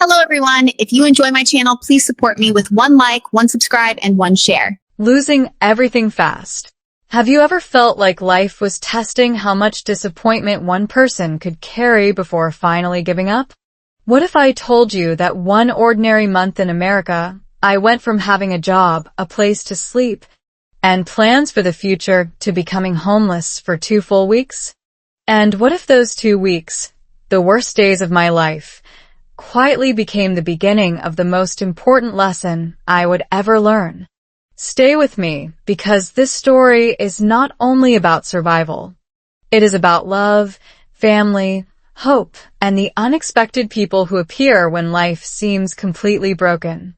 Hello, everyone. If you enjoy my channel, please support me with one like, one subscribe, and one share. Losing everything fast. Have you ever felt like life was testing how much disappointment one person could carry before finally giving up? What if I told you that one ordinary month in America, I went from having a job, a place to sleep, and plans for the future to becoming homeless for 2 full weeks? And what if those 2 weeks, the worst days of my life, quietly became the beginning of the most important lesson I would ever learn? Stay with me, because this story is not only about survival. It is about love, family, hope, and the unexpected people who appear when life seems completely broken.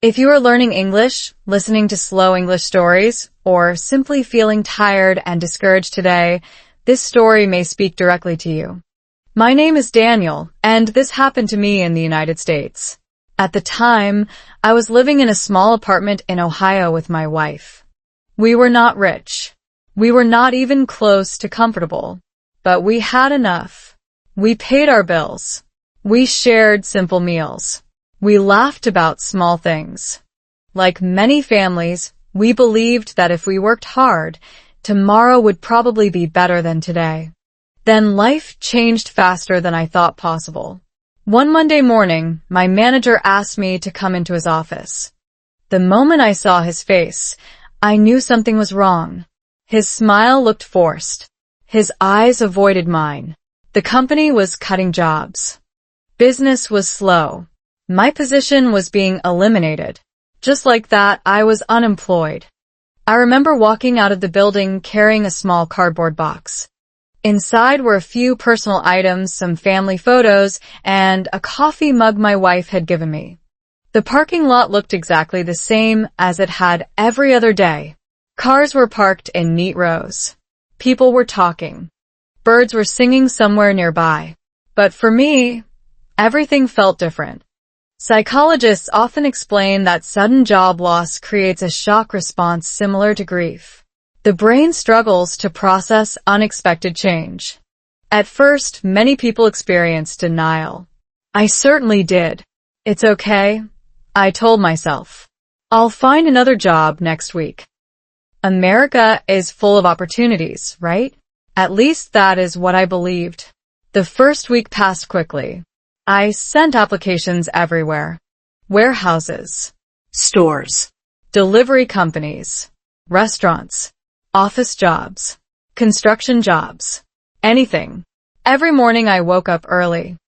If you are learning English, listening to slow English stories, or simply feeling tired and discouraged today, this story may speak directly to you. My name is Daniel, and this happened to me in the United States. At the time, I was living in a small apartment in Ohio with my wife. We were not rich. We were not even close to comfortable. But we had enough. We paid our bills. We shared simple meals. We laughed about small things. Like many families, we believed that if we worked hard, tomorrow would probably be better than today. Then life changed faster than I thought possible. One Monday morning, my manager asked me to come into his office. The moment I saw his face, I knew something was wrong. His smile looked forced. His eyes avoided mine. The company was cutting jobs. Business was slow. My position was being eliminated. Just like that, I was unemployed. I remember walking out of the building carrying a small cardboard box. Inside were a few personal items, some family photos, and a coffee mug my wife had given me. The parking lot looked exactly the same as it had every other day. Cars were parked in neat rows. People were talking. Birds were singing somewhere nearby. But for me, everything felt different. Psychologists often explain that sudden job loss creates a shock response similar to grief. The brain struggles to process unexpected change. At first, many people experience denial. I certainly did. It's okay, I told myself. I'll find another job next week. America is full of opportunities, right? At least that is what I believed. The first week passed quickly. I sent applications everywhere. Warehouses, stores, delivery companies, restaurants, office jobs, construction jobs, anything. Every morning I woke up early.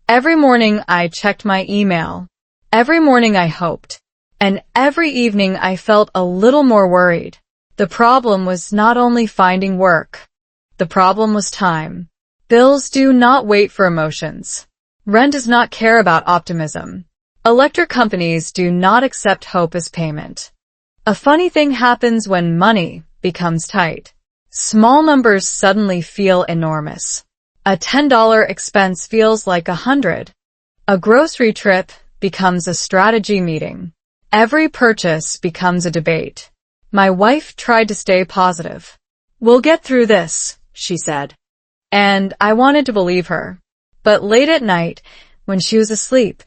Every morning I checked my email. Every morning I hoped. And every evening I felt a little more worried. The problem was not only finding work. The problem was time. Bills do not wait for emotions. Rent does not care about optimism. Electric companies do not accept hope as payment. A funny thing happens when money becomes tight. Small numbers suddenly feel enormous. A $10 expense feels like 100. A grocery trip becomes a strategy meeting. Every purchase becomes a debate. My wife tried to stay positive. "We'll get through this," she said. And I wanted to believe her. But late at night, when she was asleep,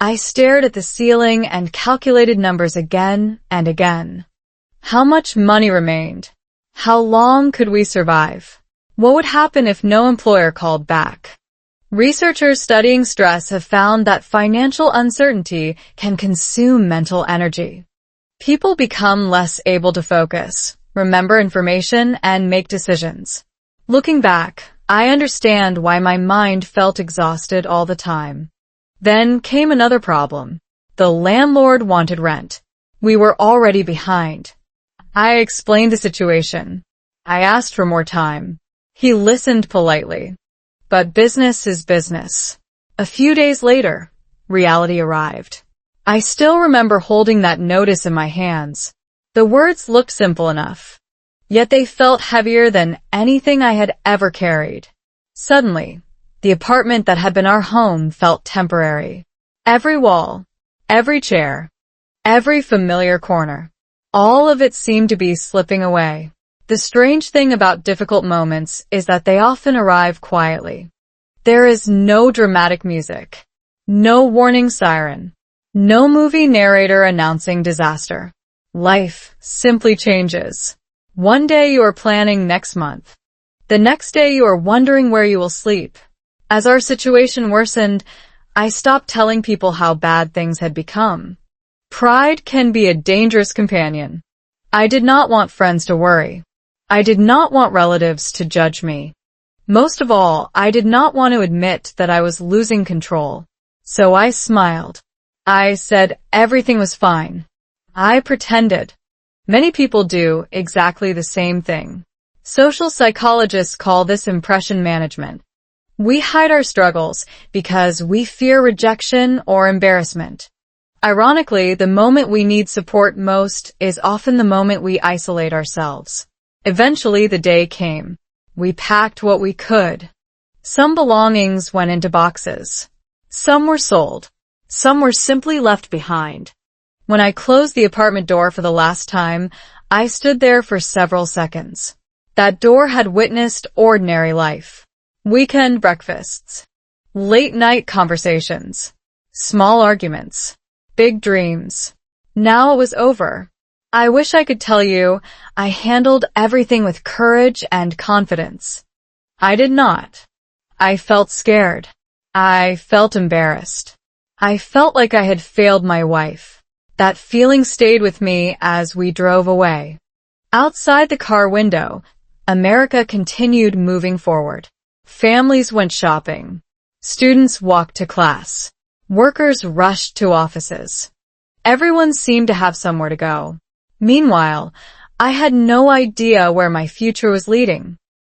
I stared at the ceiling and calculated numbers again and again. How much money remained? How long could we survive? What would happen if no employer called back? Researchers studying stress have found that financial uncertainty can consume mental energy. People become less able to focus, remember information, and make decisions. Looking back, I understand why my mind felt exhausted all the time. Then came another problem. The landlord wanted rent. We were already behind. I explained the situation. I asked for more time. He listened politely. But business is business. A few days later, reality arrived. I still remember holding that notice in my hands. The words looked simple enough. Yet they felt heavier than anything I had ever carried. Suddenly, the apartment that had been our home felt temporary. Every wall, every chair, every familiar corner. All of it seemed to be slipping away. The strange thing about difficult moments is that they often arrive quietly. There is no dramatic music, No warning siren. No movie narrator announcing disaster. Life simply changes. One day you are planning next month. The next day you are wondering where you will sleep. As our situation worsened, I stopped telling people how bad things had become. Pride can be a dangerous companion. I did not want friends to worry. I did not want relatives to judge me. Most of all, I did not want to admit that I was losing control. So I smiled. I said everything was fine. I pretended. Many people do exactly the same thing. Social psychologists call this impression management. We hide our struggles because we fear rejection or embarrassment. Ironically, the moment we need support most is often the moment we isolate ourselves. Eventually, the day came. We packed what we could. Some belongings went into boxes. Some were sold. Some were simply left behind. When I closed the apartment door for the last time, I stood there for several seconds. That door had witnessed ordinary life. Weekend breakfasts, late-night conversations, small arguments, big dreams. Now it was over. I wish I could tell you I handled everything with courage and confidence. I did not. I felt scared. I felt embarrassed. I felt like I had failed my wife. That feeling stayed with me as we drove away. Outside the car window, America continued moving forward. Families went shopping. Students walked to class. Workers rushed to offices. Everyone seemed to have somewhere to go. Meanwhile, I had no idea where my future was leading.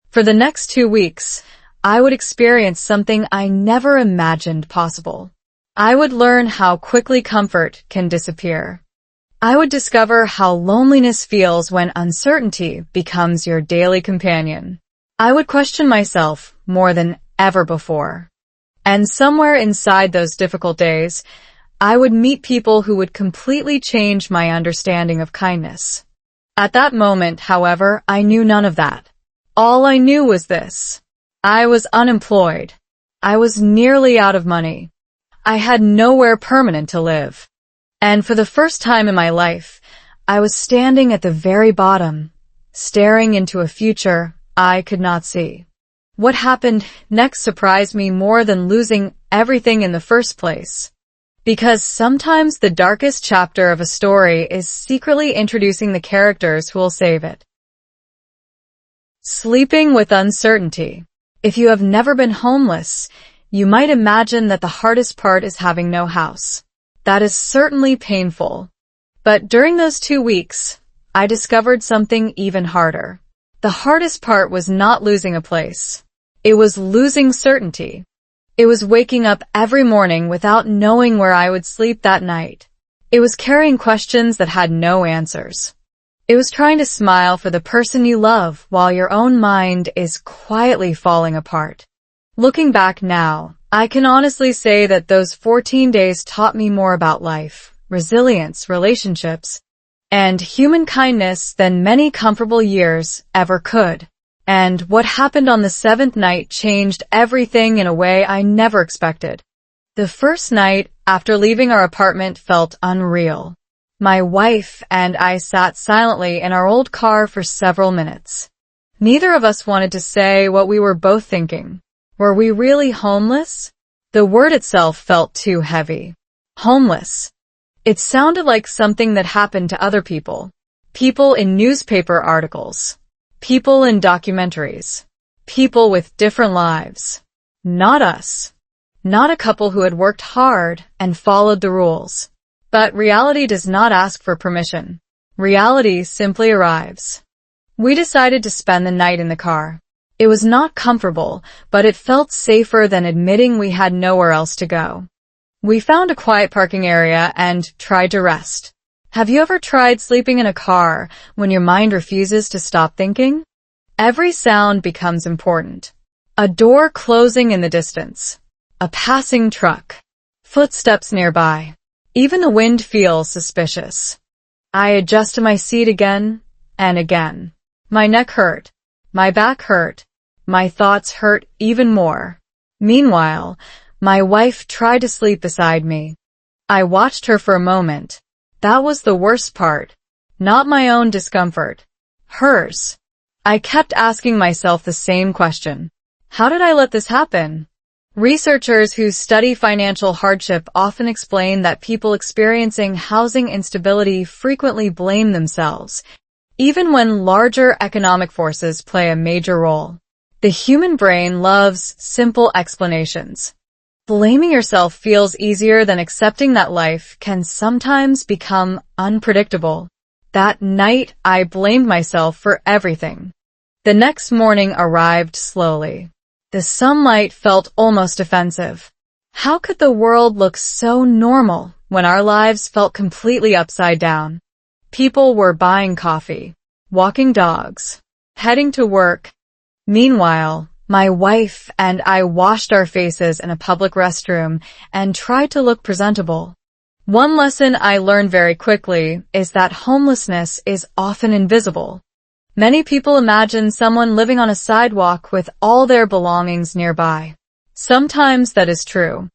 For the next 2 weeks, I would experience something I never imagined possible. I would learn how quickly comfort can disappear. I would discover how loneliness feels when uncertainty becomes your daily companion. I would question myself more than ever before. And somewhere inside those difficult days, I would meet people who would completely change my understanding of kindness. At that moment, however, I knew none of that. All I knew was this. I was unemployed. I was nearly out of money. I had nowhere permanent to live. And for the first time in my life, I was standing at the very bottom, staring into a future I could not see. What happened next surprised me more than losing everything in the first place. Because sometimes the darkest chapter of a story is secretly introducing the characters who will save it. Sleeping with uncertainty. If you have never been homeless, you might imagine that the hardest part is having no house. That is certainly painful. But during those 2 weeks, I discovered something even harder. The hardest part was not losing a place. It was losing certainty. It was waking up every morning without knowing where I would sleep that night. It was carrying questions that had no answers. It was trying to smile for the person you love while your own mind is quietly falling apart. Looking back now, I can honestly say that those 14 days taught me more about life, resilience, relationships, and human kindness than many comfortable years ever could. And what happened on the 7th night changed everything in a way I never expected. The first night after leaving our apartment felt unreal. My wife and I sat silently in our old car for several minutes. Neither of us wanted to say what we were both thinking. Were we really homeless? The word itself felt too heavy. Homeless. It sounded like something that happened to other people. People in newspaper articles. People in documentaries. People with different lives. Not us. Not a couple who had worked hard and followed the rules. But reality does not ask for permission. Reality simply arrives. We decided to spend the night in the car. It was not comfortable, but it felt safer than admitting we had nowhere else to go. We found a quiet parking area and tried to rest. Have you ever tried sleeping in a car when your mind refuses to stop thinking? Every sound becomes important. A door closing in the distance. A passing truck. Footsteps nearby. Even the wind feels suspicious. I adjusted my seat again and again. My neck hurt. My back hurt. My thoughts hurt even more. Meanwhile, My wife tried to sleep beside me. I watched her for a moment. That was the worst part. Not my own discomfort. Hers. I kept asking myself the same question. How did I let this happen? Researchers who study financial hardship often explain that people experiencing housing instability frequently blame themselves, even when larger economic forces play a major role. The human brain loves simple explanations. Blaming yourself feels easier than accepting that life can sometimes become unpredictable. That night, I blamed myself for everything. The next morning arrived slowly. The sunlight felt almost offensive. How could the world look so normal when our lives felt completely upside down? People were buying coffee, walking dogs, heading to work. Meanwhile, my wife and I washed our faces in a public restroom and tried to look presentable. One lesson I learned very quickly is that homelessness is often invisible. Many people imagine someone living on a sidewalk with all their belongings nearby. Sometimes that is true.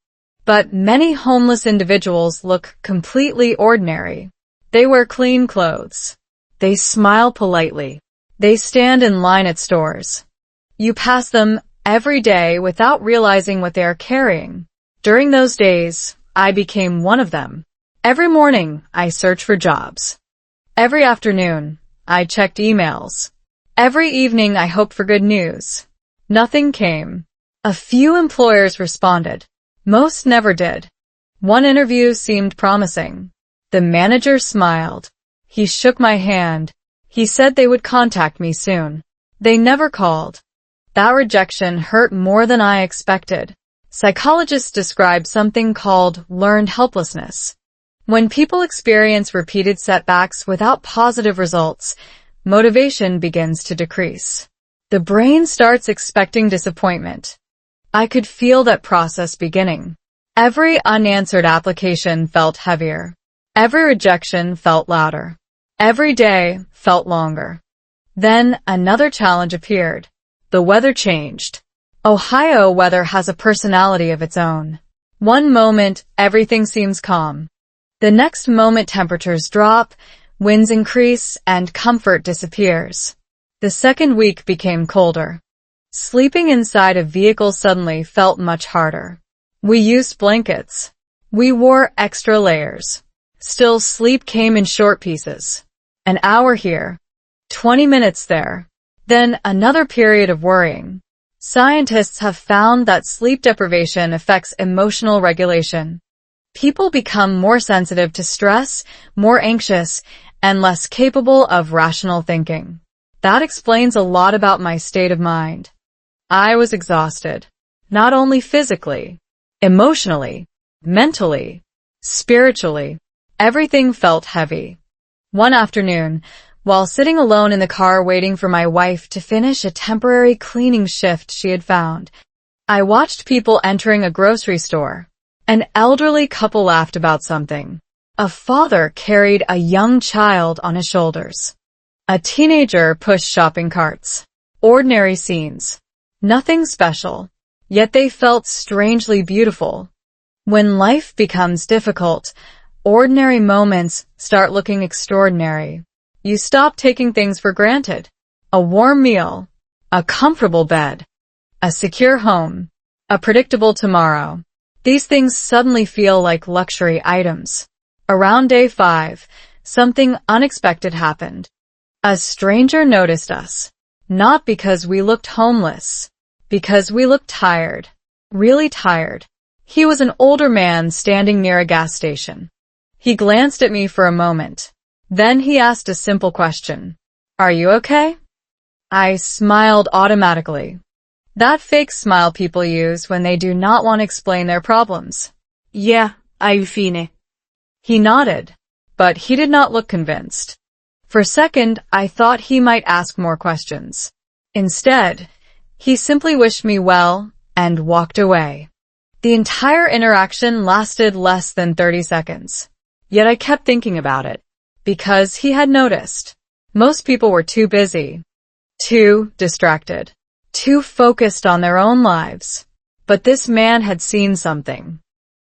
But many homeless individuals look completely ordinary. They wear clean clothes. They smile politely. They stand in line at stores. You pass them every day without realizing what they are carrying. During those days, I became one of them. Every morning, I searched for jobs. Every afternoon, I checked emails. Every evening I hoped for good news. Nothing came. A few employers responded. Most never did. One interview seemed promising. The manager smiled. He shook my hand. He said they would contact me soon. They never called. That rejection hurt more than I expected. Psychologists describe something called learned helplessness. When people experience repeated setbacks without positive results, motivation begins to decrease. The brain starts expecting disappointment. I could feel that process beginning. Every unanswered application felt heavier. Every rejection felt louder. Every day felt longer. Then another challenge appeared. The weather changed. Ohio weather has a personality of its own. One moment, everything seems calm. The next moment temperatures drop, winds increase, and comfort disappears. The second week became colder. Sleeping inside a vehicle suddenly felt much harder. We used blankets. We wore extra layers. Still, sleep came in short pieces. An hour here, 20 minutes there. Then another period of worrying. Scientists have found that sleep deprivation affects emotional regulation. People become more sensitive to stress, more anxious, and less capable of rational thinking. That explains a lot about my state of mind. I was exhausted. Not only physically, emotionally, mentally, spiritually. Everything felt heavy. One afternoon, while sitting alone in the car waiting for my wife to finish a temporary cleaning shift she had found, I watched people entering a grocery store. An elderly couple laughed about something. A father carried a young child on his shoulders. A teenager pushed shopping carts. Ordinary scenes. Nothing special. Yet they felt strangely beautiful. When life becomes difficult, ordinary moments start looking extraordinary. You stop taking things for granted. A warm meal. A comfortable bed. A secure home. A predictable tomorrow. These things suddenly feel like luxury items. Around day 5, something unexpected happened. A stranger noticed us. Not because we looked homeless. Because we looked tired. Really tired. He was an older man standing near a gas station. He glanced at me for a moment. Then he asked a simple question. Are you okay? I smiled automatically. That fake smile people use when they do not want to explain their problems. Yeah, I'm fine. He nodded, but he did not look convinced. For a second, I thought he might ask more questions. Instead, he simply wished me well and walked away. The entire interaction lasted less than 30 seconds. Yet I kept thinking about it. Because he had noticed. Most people were too busy. Too distracted. Too focused on their own lives. But this man had seen something.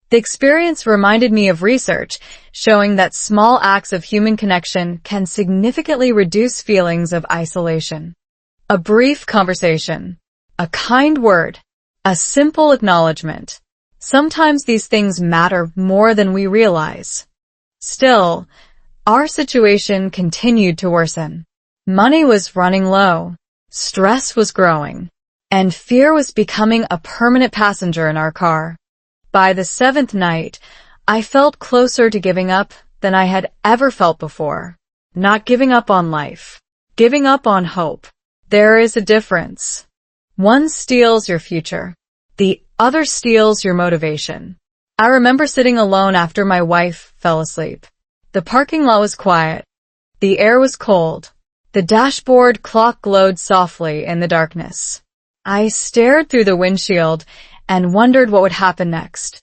The experience reminded me of research showing that small acts of human connection can significantly reduce feelings of isolation. A brief conversation, a kind word, a simple acknowledgement. Sometimes these things matter more than we realize. Still, our situation continued to worsen. Money was running low, stress was growing, and fear was becoming a permanent passenger in our car. By the seventh night, I felt closer to giving up than I had ever felt before. Not giving up on life, giving up on hope. There is a difference. One steals your future. The other steals your motivation. I remember sitting alone after my wife fell asleep. The parking lot was quiet. The air was cold. The dashboard clock glowed softly in the darkness. I stared through the windshield and wondered what would happen next.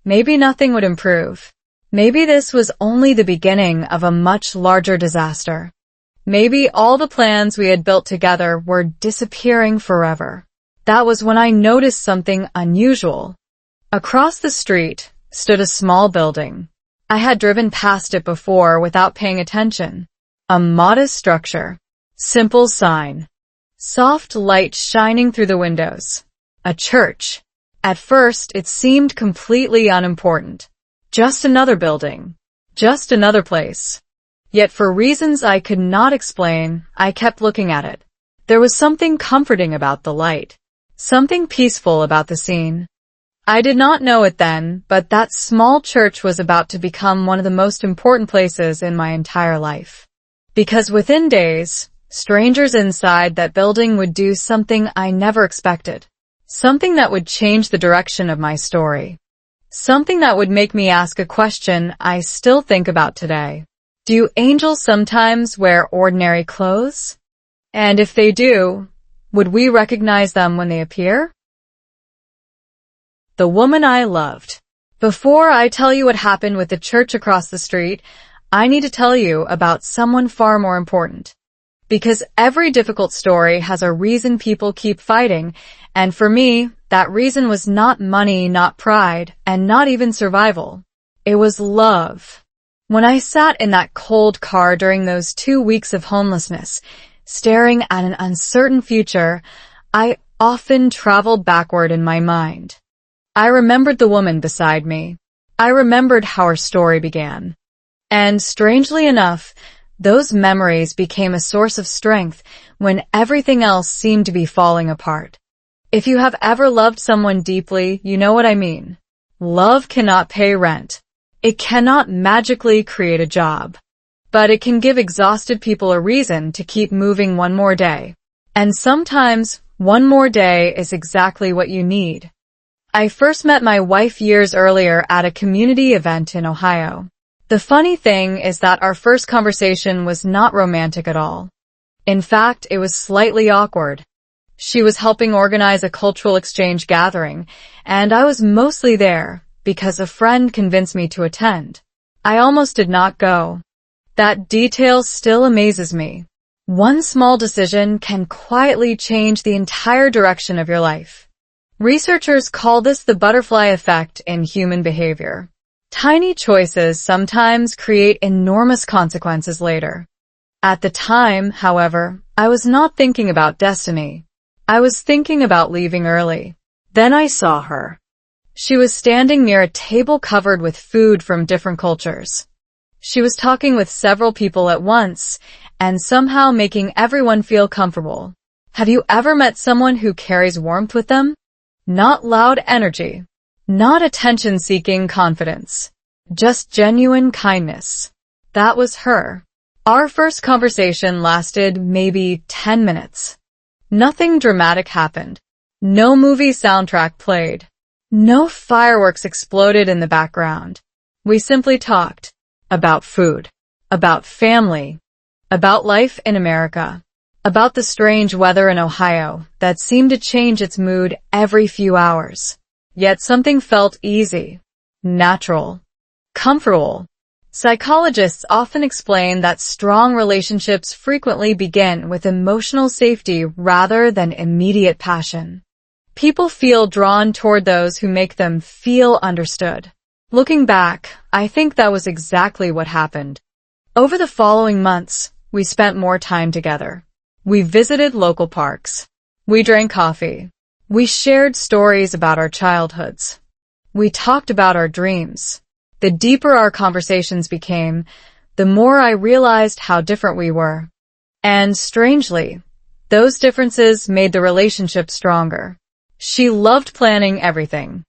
Maybe nothing would improve. Maybe this was only the beginning of a much larger disaster. Maybe all the plans we had built together were disappearing forever. That was when I noticed something unusual. Across the street stood a small building. I had driven past it before without paying attention. A modest structure. Simple sign. Soft light shining through the windows. A church. At first, it seemed completely unimportant. Just another building. Just another place. Yet for reasons I could not explain, I kept looking at it. There was something comforting about the light. Something peaceful about the scene. I did not know it then, but that small church was about to become one of the most important places in my entire life. Because within days, strangers inside that building would do something I never expected. Something that would change the direction of my story. Something that would make me ask a question I still think about today. Do angels sometimes wear ordinary clothes? And if they do, would we recognize them when they appear? The woman I loved. Before I tell you what happened with the church across the street, I need to tell you about someone far more important. Because every difficult story has a reason people keep fighting, and for me, that reason was not money, not pride, and not even survival. It was love. When I sat in that cold car during those 2 weeks of homelessness, staring at an uncertain future, I often traveled backward in my mind. I remembered the woman beside me. I remembered how her story began. And strangely enough, those memories became a source of strength when everything else seemed to be falling apart. If you have ever loved someone deeply, you know what I mean. Love cannot pay rent. It cannot magically create a job. But it can give exhausted people a reason to keep moving one more day. And sometimes, one more day is exactly what you need. I first met my wife years earlier at a community event in Ohio. The funny thing is that our first conversation was not romantic at all. In fact, it was slightly awkward. She was helping organize a cultural exchange gathering, and I was mostly there because a friend convinced me to attend. I almost did not go. That detail still amazes me. One small decision can quietly change the entire direction of your life. Researchers call this the butterfly effect in human behavior. Tiny choices sometimes create enormous consequences later. At the time, however, I was not thinking about destiny. I was thinking about leaving early. Then I saw her. She was standing near a table covered with food from different cultures. She was talking with several people at once, and somehow making everyone feel comfortable. Have you ever met someone who carries warmth with them? Not loud energy. Not attention-seeking confidence. Just genuine kindness. That was her. Our first conversation lasted maybe 10 minutes. Nothing dramatic happened. No movie soundtrack played. No fireworks exploded in the background. We simply talked. About food. About family. About life in America. About the strange weather in Ohio that seemed to change its mood every few hours. Yet something felt easy. Natural. Comfortable. Psychologists often explain that strong relationships frequently begin with emotional safety rather than immediate passion. People feel drawn toward those who make them feel understood. Looking back, I think that was exactly what happened. Over the following months, we spent more time together. We visited local parks. We drank coffee. We shared stories about our childhoods. We talked about our dreams. The deeper our conversations became, the more I realized how different we were. And strangely, those differences made the relationship stronger. She loved planning everything.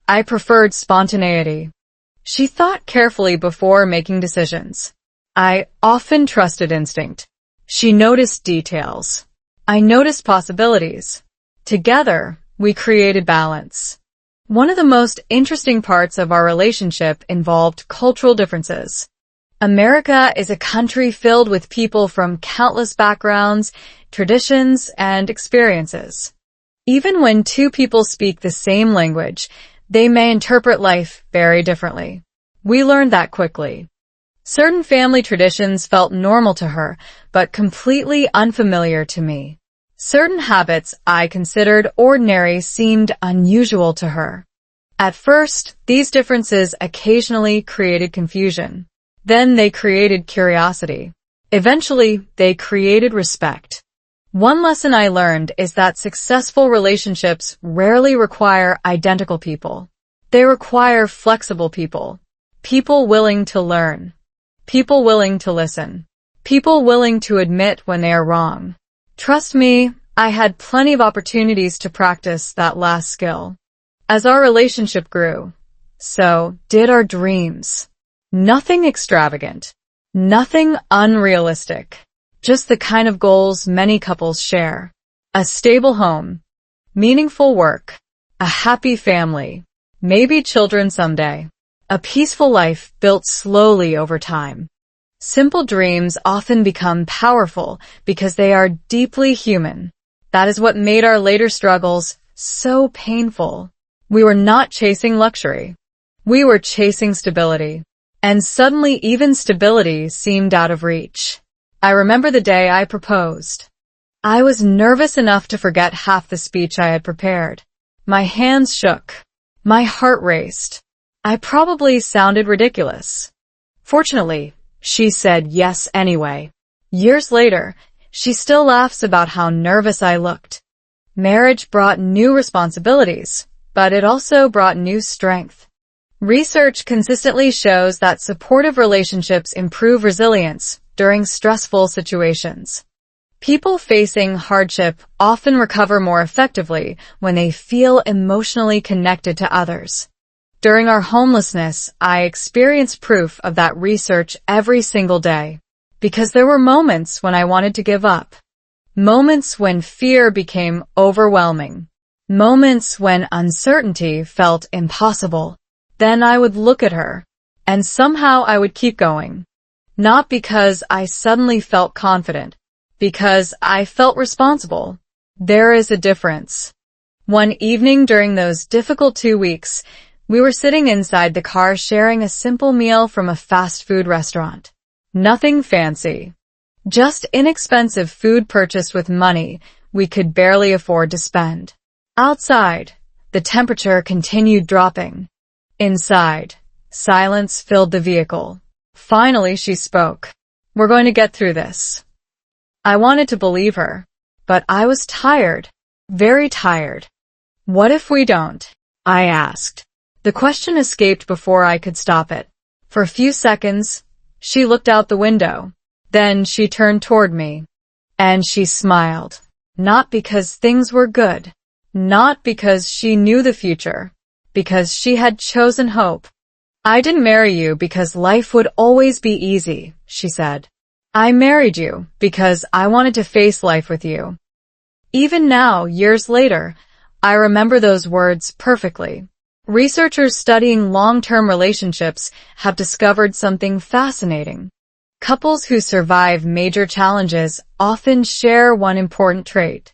I preferred spontaneity. She thought carefully before making decisions. I often trusted instinct. She noticed details. I noticed possibilities. Together, we created balance. One of the most interesting parts of our relationship involved cultural differences. America is a country filled with people from countless backgrounds, traditions, and experiences. Even when two people speak the same language, they may interpret life very differently. We learned that quickly. Certain family traditions felt normal to her, but completely unfamiliar to me. Certain habits I considered ordinary seemed unusual to her. At first, these differences occasionally created confusion. Then they created curiosity. Eventually, they created respect. One lesson I learned is that successful relationships rarely require identical people. They require flexible people. People willing to learn. People willing to listen. People willing to admit when they are wrong. Trust me, I had plenty of opportunities to practice that last skill. As our relationship grew, so did our dreams. Nothing extravagant. Nothing unrealistic. Just the kind of goals many couples share. A stable home. Meaningful work. A happy family. Maybe children someday. A peaceful life built slowly over time. Simple dreams often become powerful because they are deeply human. That is what made our later struggles so painful. We were not chasing luxury. We were chasing stability. And suddenly even stability seemed out of reach. I remember the day I proposed. I was nervous enough to forget half the speech I had prepared. My hands shook. My heart raced. I probably sounded ridiculous. Fortunately, she said yes anyway. Years later, she still laughs about how nervous I looked. Marriage brought new responsibilities, but it also brought new strength. Research consistently shows that supportive relationships improve resilience during stressful situations. People facing hardship often recover more effectively when they feel emotionally connected to others. During our homelessness, I experienced proof of that research every single day, because there were moments when I wanted to give up. Moments when fear became overwhelming. Moments when uncertainty felt impossible. Then I would look at her, and somehow I would keep going. Not because I suddenly felt confident, because I felt responsible. There is a difference. One evening during those difficult 2 weeks, we were sitting inside the car sharing a simple meal from a fast food restaurant. Nothing fancy. Just inexpensive food purchased with money we could barely afford to spend. Outside, the temperature continued dropping. Inside, silence filled the vehicle. Finally, she spoke. We're going to get through this. I wanted to believe her, but I was tired. Very tired. What if we don't? I asked. The question escaped before I could stop it. For a few seconds, she looked out the window. Then she turned toward me. And she smiled. Not because things were good. Not because she knew the future. Because she had chosen hope. I didn't marry you because life would always be easy, she said. I married you because I wanted to face life with you. Even now, years later, I remember those words perfectly. Researchers studying long-term relationships have discovered something fascinating. Couples who survive major challenges often share one important trait.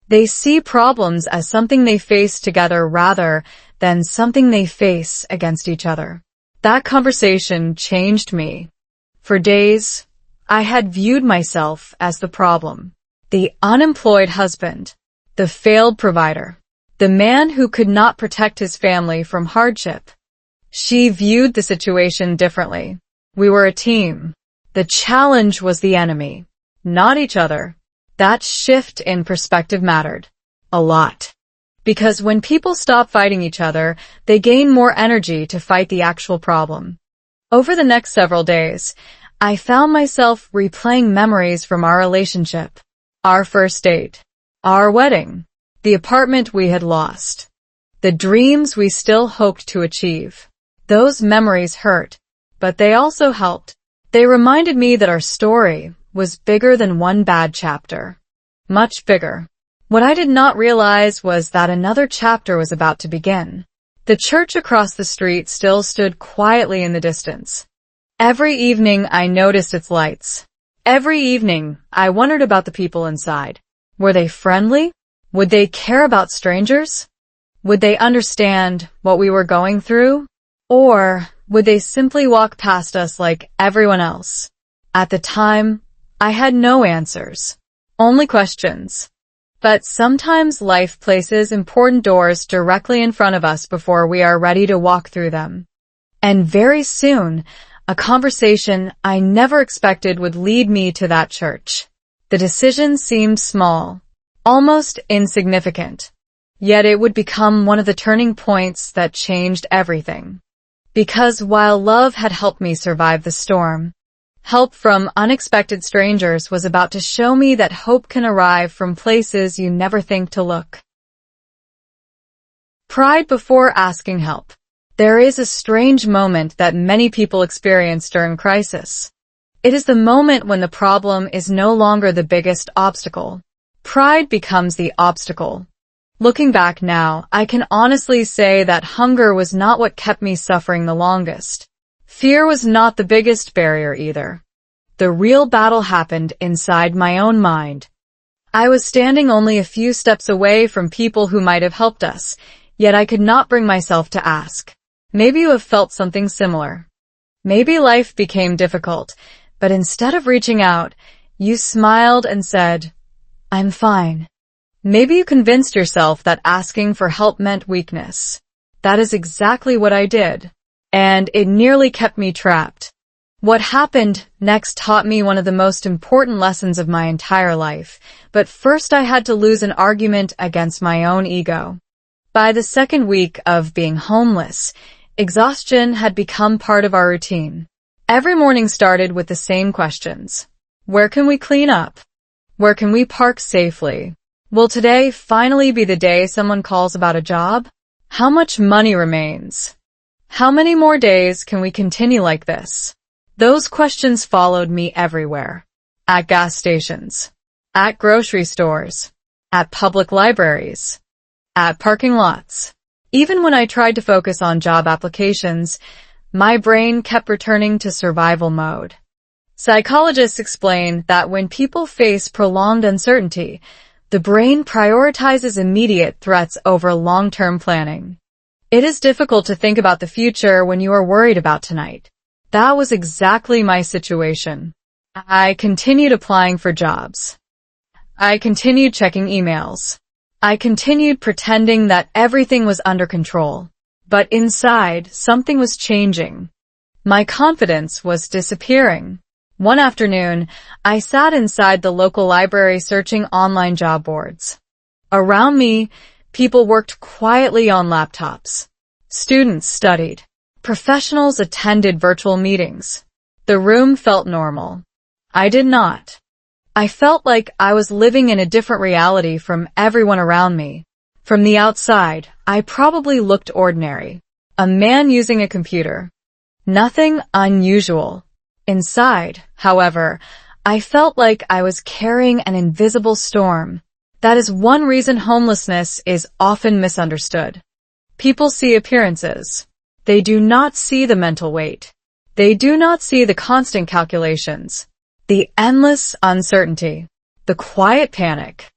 They see problems as something they face together rather than something they face against each other. That conversation changed me. For days, I had viewed myself as the problem, the unemployed husband, the failed provider, the man who could not protect his family from hardship. She viewed the situation differently. We were a team. The challenge was the enemy, not each other. That shift in perspective mattered a lot. Because when people stop fighting each other, they gain more energy to fight the actual problem. Over the next several days, I found myself replaying memories from our relationship, our first date, our wedding, the apartment we had lost, the dreams we still hoped to achieve. Those memories hurt, but they also helped. They reminded me that our story was bigger than one bad chapter. Much bigger. What I did not realize was that another chapter was about to begin. The church across the street still stood quietly in the distance. Every evening I noticed its lights. Every evening I wondered about the people inside. Were they friendly? Would they care about strangers? Would they understand what we were going through? Or would they simply walk past us like everyone else? At the time, I had no answers. Only questions. But sometimes life places important doors directly in front of us before we are ready to walk through them. And very soon, a conversation I never expected would lead me to that church. The decision seemed small, almost insignificant. Yet it would become one of the turning points that changed everything. Because while love had helped me survive the storm, help from unexpected strangers was about to show me that hope can arrive from places you never think to look. Pride before asking help. There is a strange moment that many people experience during crisis. It is the moment when the problem is no longer the biggest obstacle. Pride becomes the obstacle. Looking back now, I can honestly say that hunger was not what kept me suffering the longest. Fear was not the biggest barrier either. The real battle happened inside my own mind. I was standing only a few steps away from people who might have helped us, yet I could not bring myself to ask. Maybe you have felt something similar. Maybe life became difficult, but instead of reaching out, you smiled and said, "I'm fine." Maybe you convinced yourself that asking for help meant weakness. That is exactly what I did. And it nearly kept me trapped. What happened next taught me one of the most important lessons of my entire life, but first I had to lose an argument against my own ego. By the second week of being homeless, exhaustion had become part of our routine. Every morning started with the same questions. Where can we clean up? Where can we park safely? Will today finally be the day someone calls about a job? How much money remains? How many more days can we continue like this? Those questions followed me everywhere. At gas stations, at grocery stores, at public libraries, at parking lots. Even when I tried to focus on job applications, my brain kept returning to survival mode. Psychologists explain that when people face prolonged uncertainty, the brain prioritizes immediate threats over long-term planning. It is difficult to think about the future when you are worried about tonight. That was exactly my situation. I continued applying for jobs. I continued checking emails. I continued pretending that everything was under control. But inside, something was changing. My confidence was disappearing. One afternoon, I sat inside the local library searching online job boards. Around me, people worked quietly on laptops. Students studied. Professionals attended virtual meetings. The room felt normal. I did not. I felt like I was living in a different reality from everyone around me. From the outside, I probably looked ordinary. A man using a computer. Nothing unusual. Inside, however, I felt like I was carrying an invisible storm. That is one reason homelessness is often misunderstood. People see appearances. They do not see the mental weight. They do not see the constant calculations, the endless uncertainty, the quiet panic,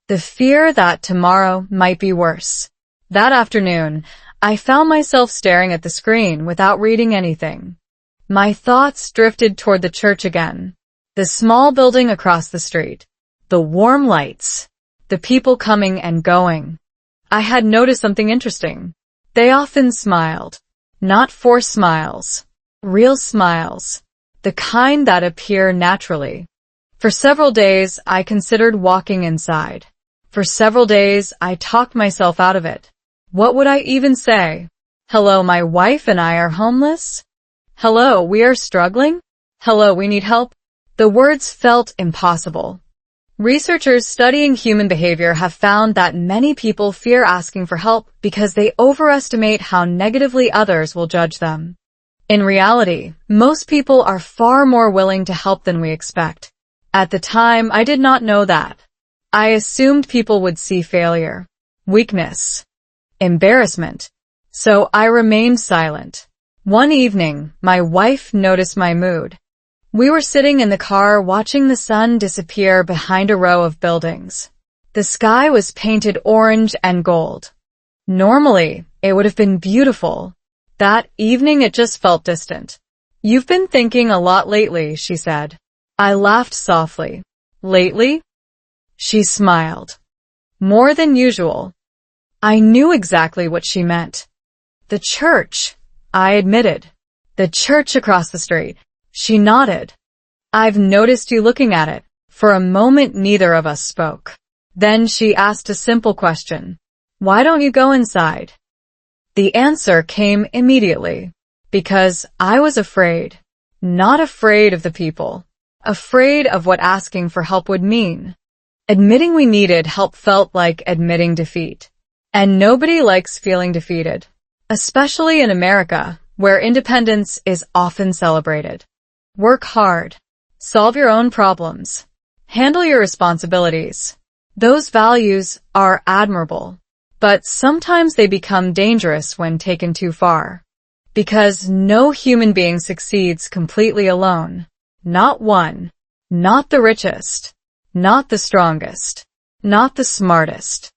the fear that tomorrow might be worse. That afternoon, I found myself staring at the screen without reading anything. My thoughts drifted toward the church again, the small building across the street, the warm lights, the people coming and going. I had noticed something interesting. They often smiled. Not forced smiles. Real smiles. The kind that appear naturally. For several days, I considered walking inside. For several days, I talked myself out of it. What would I even say? Hello, my wife and I are homeless? Hello, we are struggling? Hello, we need help? The words felt impossible. Researchers studying human behavior have found that many people fear asking for help because they overestimate how negatively others will judge them. In reality, most people are far more willing to help than we expect. At the time, I did not know that. I assumed people would see failure, weakness, embarrassment. So I remained silent. One evening, my wife noticed my mood. We were sitting in the car watching the sun disappear behind a row of buildings. The sky was painted orange and gold. Normally, it would have been beautiful. That evening it just felt distant. You've been thinking a lot lately, she said. I laughed softly. Lately? She smiled. More than usual. I knew exactly what she meant. The church, I admitted. The church across the street. She nodded. I've noticed you looking at it. For a moment neither of us spoke. Then she asked a simple question. Why don't you go inside? The answer came immediately. Because I was afraid. Not afraid of the people. Afraid of what asking for help would mean. Admitting we needed help felt like admitting defeat. And nobody likes feeling defeated. Especially in America, where independence is often celebrated. Work hard. Solve your own problems. Handle your responsibilities. Those values are admirable. But sometimes they become dangerous when taken too far. Because no human being succeeds completely alone. Not one. Not the richest. Not the strongest. Not the smartest.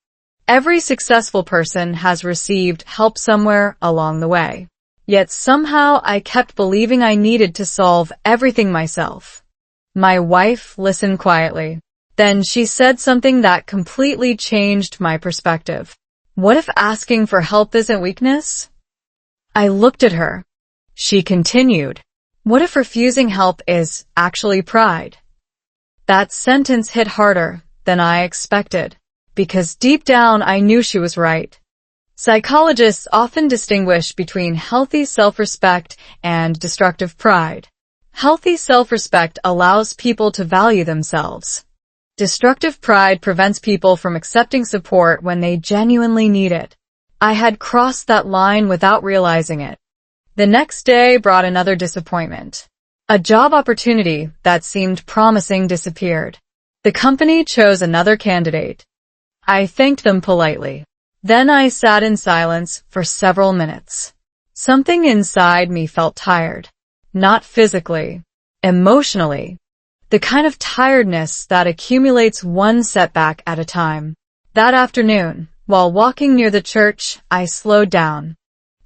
Every successful person has received help somewhere along the way. Yet somehow I kept believing I needed to solve everything myself. My wife listened quietly. Then she said something that completely changed my perspective. What if asking for help isn't weakness? I looked at her. She continued. What if refusing help is actually pride? That sentence hit harder than I expected, because deep down I knew she was right. Psychologists often distinguish between healthy self-respect and destructive pride. Healthy self-respect allows people to value themselves. Destructive pride prevents people from accepting support when they genuinely need it. I had crossed that line without realizing it. The next day brought another disappointment. A job opportunity that seemed promising disappeared. The company chose another candidate. I thanked them politely. Then I sat in silence for several minutes. Something inside me felt tired. Not physically. Emotionally. The kind of tiredness that accumulates one setback at a time. That afternoon, while walking near the church, I slowed down.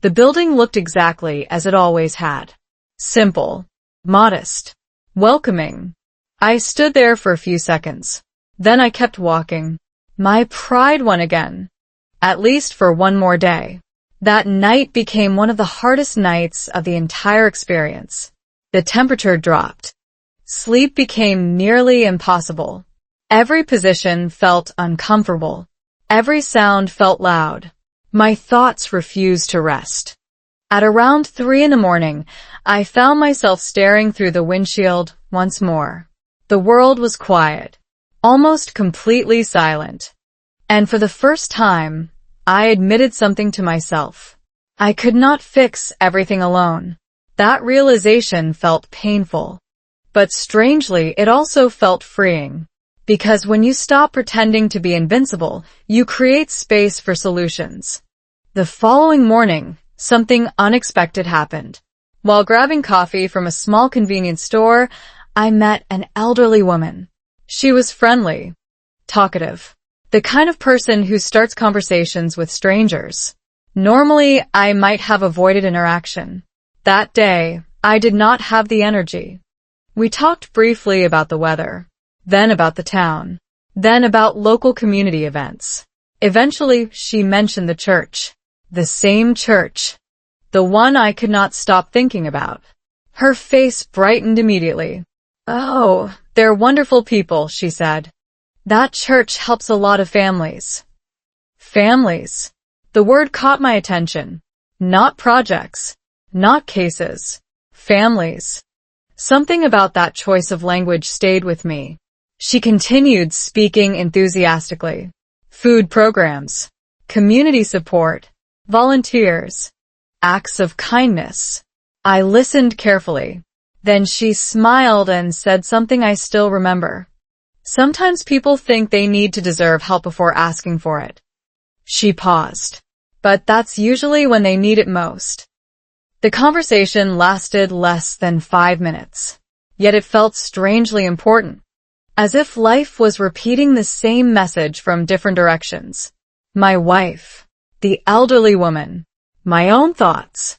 The building looked exactly as it always had. Simple. Modest. Welcoming. I stood there for a few seconds. Then I kept walking. My pride won again. At least for one more day. That night became one of the hardest nights of the entire experience. The temperature dropped. Sleep became nearly impossible. Every position felt uncomfortable. Every sound felt loud. My thoughts refused to rest. At around 3 in the morning, I found myself staring through the windshield once more. The world was quiet. Almost completely silent. And for the first time, I admitted something to myself. I could not fix everything alone. That realization felt painful. But strangely, it also felt freeing. Because when you stop pretending to be invincible, you create space for solutions. The following morning, something unexpected happened. While grabbing coffee from a small convenience store, I met an elderly woman. She was friendly, talkative. The kind of person who starts conversations with strangers. Normally, I might have avoided interaction. That day, I did not have the energy. We talked briefly about the weather, then about the town, then about local community events. Eventually, she mentioned the church. The same church. The one I could not stop thinking about. Her face brightened immediately. "Oh, they're wonderful people," she said. "That church helps a lot of families." Families. The word caught my attention. Not projects. Not cases. Families. Something about that choice of language stayed with me. She continued speaking enthusiastically. Food programs. Community support. Volunteers. Acts of kindness. I listened carefully. Then she smiled and said something I still remember. "Sometimes people think they need to deserve help before asking for it." She paused. "But that's usually when they need it most." The conversation lasted less than 5 minutes. Yet it felt strangely important. As if life was repeating the same message from different directions. My wife. The elderly woman. My own thoughts.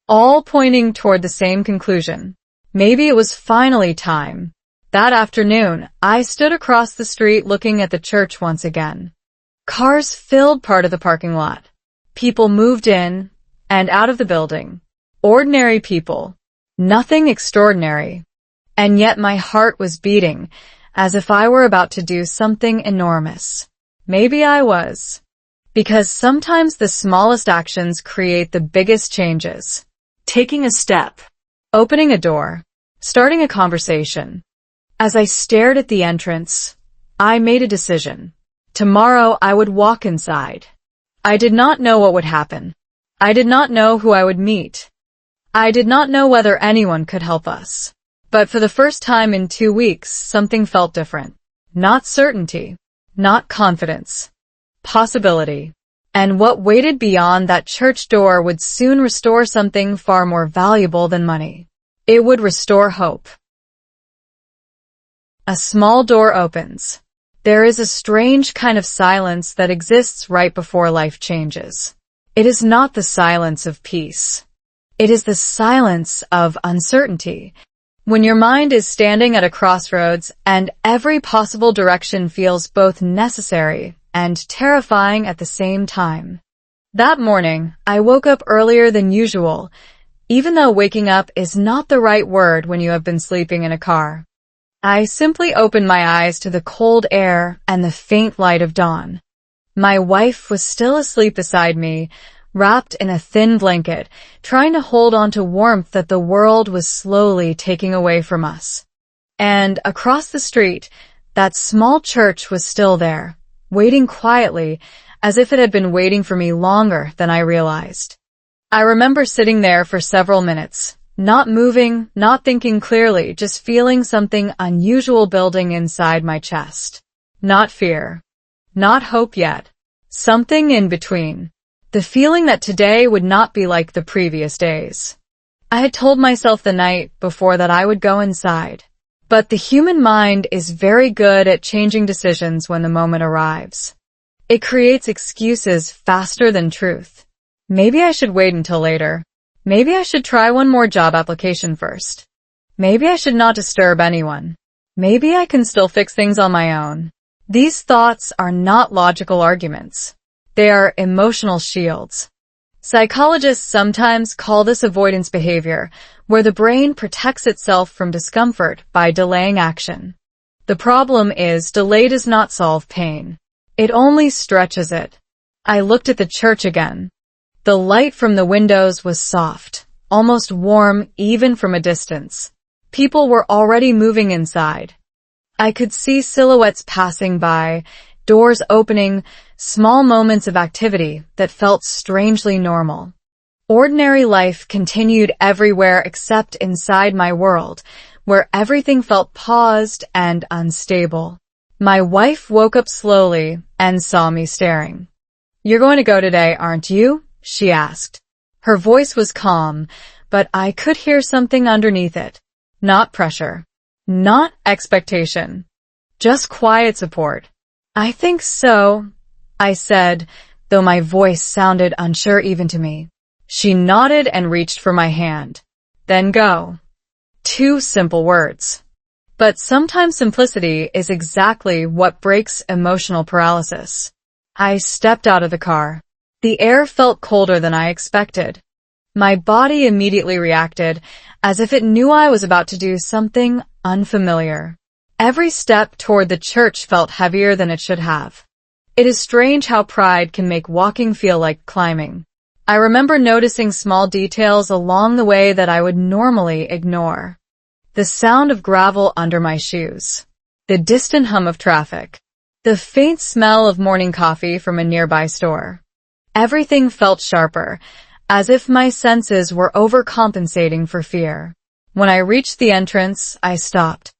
All pointing toward the same conclusion. Maybe it was finally time. That afternoon, I stood across the street looking at the church once again. Cars filled part of the parking lot. People moved in and out of the building. Ordinary people. Nothing extraordinary. And yet my heart was beating, as if I were about to do something enormous. Maybe I was. Because sometimes the smallest actions create the biggest changes. Taking a step. Opening a door. Starting a conversation. As I stared at the entrance, I made a decision. Tomorrow I would walk inside. I did not know what would happen. I did not know who I would meet. I did not know whether anyone could help us. But for the first time in 2 weeks, something felt different. Not certainty. Not confidence. Possibility. And what waited beyond that church door would soon restore something far more valuable than money. It would restore hope. A small door opens. There is a strange kind of silence that exists right before life changes. It is not the silence of peace. It is the silence of uncertainty. When your mind is standing at a crossroads and every possible direction feels both necessary and terrifying at the same time. That morning, I woke up earlier than usual, even though waking up is not the right word when you have been sleeping in a car. I simply opened my eyes to the cold air and the faint light of dawn. My wife was still asleep beside me, wrapped in a thin blanket, trying to hold on to warmth that the world was slowly taking away from us. And across the street, that small church was still there, waiting quietly, as if it had been waiting for me longer than I realized. I remember sitting there for several minutes, not moving, not thinking clearly, just feeling something unusual building inside my chest. Not fear. Not hope yet. Something in between. The feeling that today would not be like the previous days. I had told myself the night before that I would go inside. But the human mind is very good at changing decisions when the moment arrives. It creates excuses faster than truth. Maybe I should wait until later. Maybe I should try one more job application first. Maybe I should not disturb anyone. Maybe I can still fix things on my own. These thoughts are not logical arguments. They are emotional shields. Psychologists sometimes call this avoidance behavior, where the brain protects itself from discomfort by delaying action. The problem is delay does not solve pain. It only stretches it. I looked at the church again. The light from the windows was soft, almost warm even from a distance. People were already moving inside. I could see silhouettes passing by, doors opening, small moments of activity that felt strangely normal. Ordinary life continued everywhere except inside my world, where everything felt paused and unstable. My wife woke up slowly and saw me staring. "You're going to go today, aren't you?" she asked. Her voice was calm, but I could hear something underneath it. Not pressure. Not expectation. Just quiet support. "I think so," I said, though my voice sounded unsure even to me. She nodded and reached for my hand. "Then go." 2 simple words. But sometimes simplicity is exactly what breaks emotional paralysis. I stepped out of the car. The air felt colder than I expected. My body immediately reacted, as if it knew I was about to do something unfamiliar. Every step toward the church felt heavier than it should have. It is strange how pride can make walking feel like climbing. I remember noticing small details along the way that I would normally ignore. The sound of gravel under my shoes. The distant hum of traffic. The faint smell of morning coffee from a nearby store. Everything felt sharper, as if my senses were overcompensating for fear. When I reached the entrance, I stopped.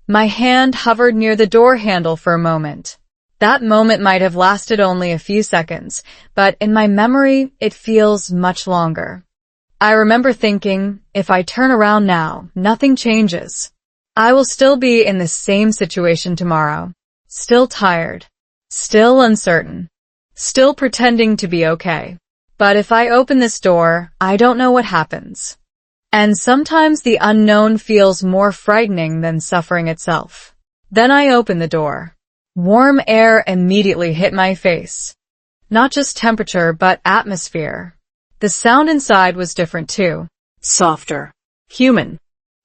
My hand hovered near the door handle for a moment. That moment might have lasted only a few seconds, but in my memory, it feels much longer. I remember thinking, if I turn around now, nothing changes. I will still be in the same situation tomorrow. Still tired. Still uncertain. Still pretending to be okay. But if I open this door, I don't know what happens. And sometimes the unknown feels more frightening than suffering itself. Then I opened the door. Warm air immediately hit my face. Not just temperature, but atmosphere. The sound inside was different too. Softer. Human.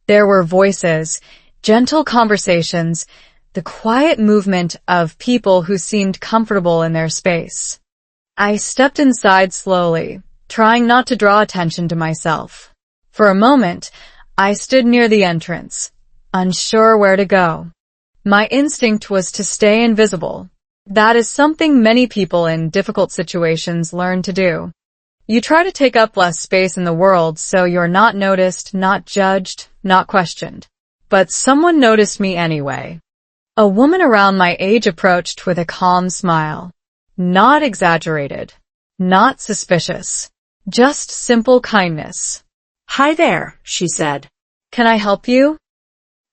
There were voices, gentle conversations, the quiet movement of people who seemed comfortable in their space. I stepped inside slowly, trying not to draw attention to myself. For a moment, I stood near the entrance, unsure where to go. My instinct was to stay invisible. That is something many people in difficult situations learn to do. You try to take up less space in the world so you're not noticed, not judged, not questioned. But someone noticed me anyway. A woman around my age approached with a calm smile. Not exaggerated. Not suspicious. Just simple kindness. Hi there, she said. Can I help you?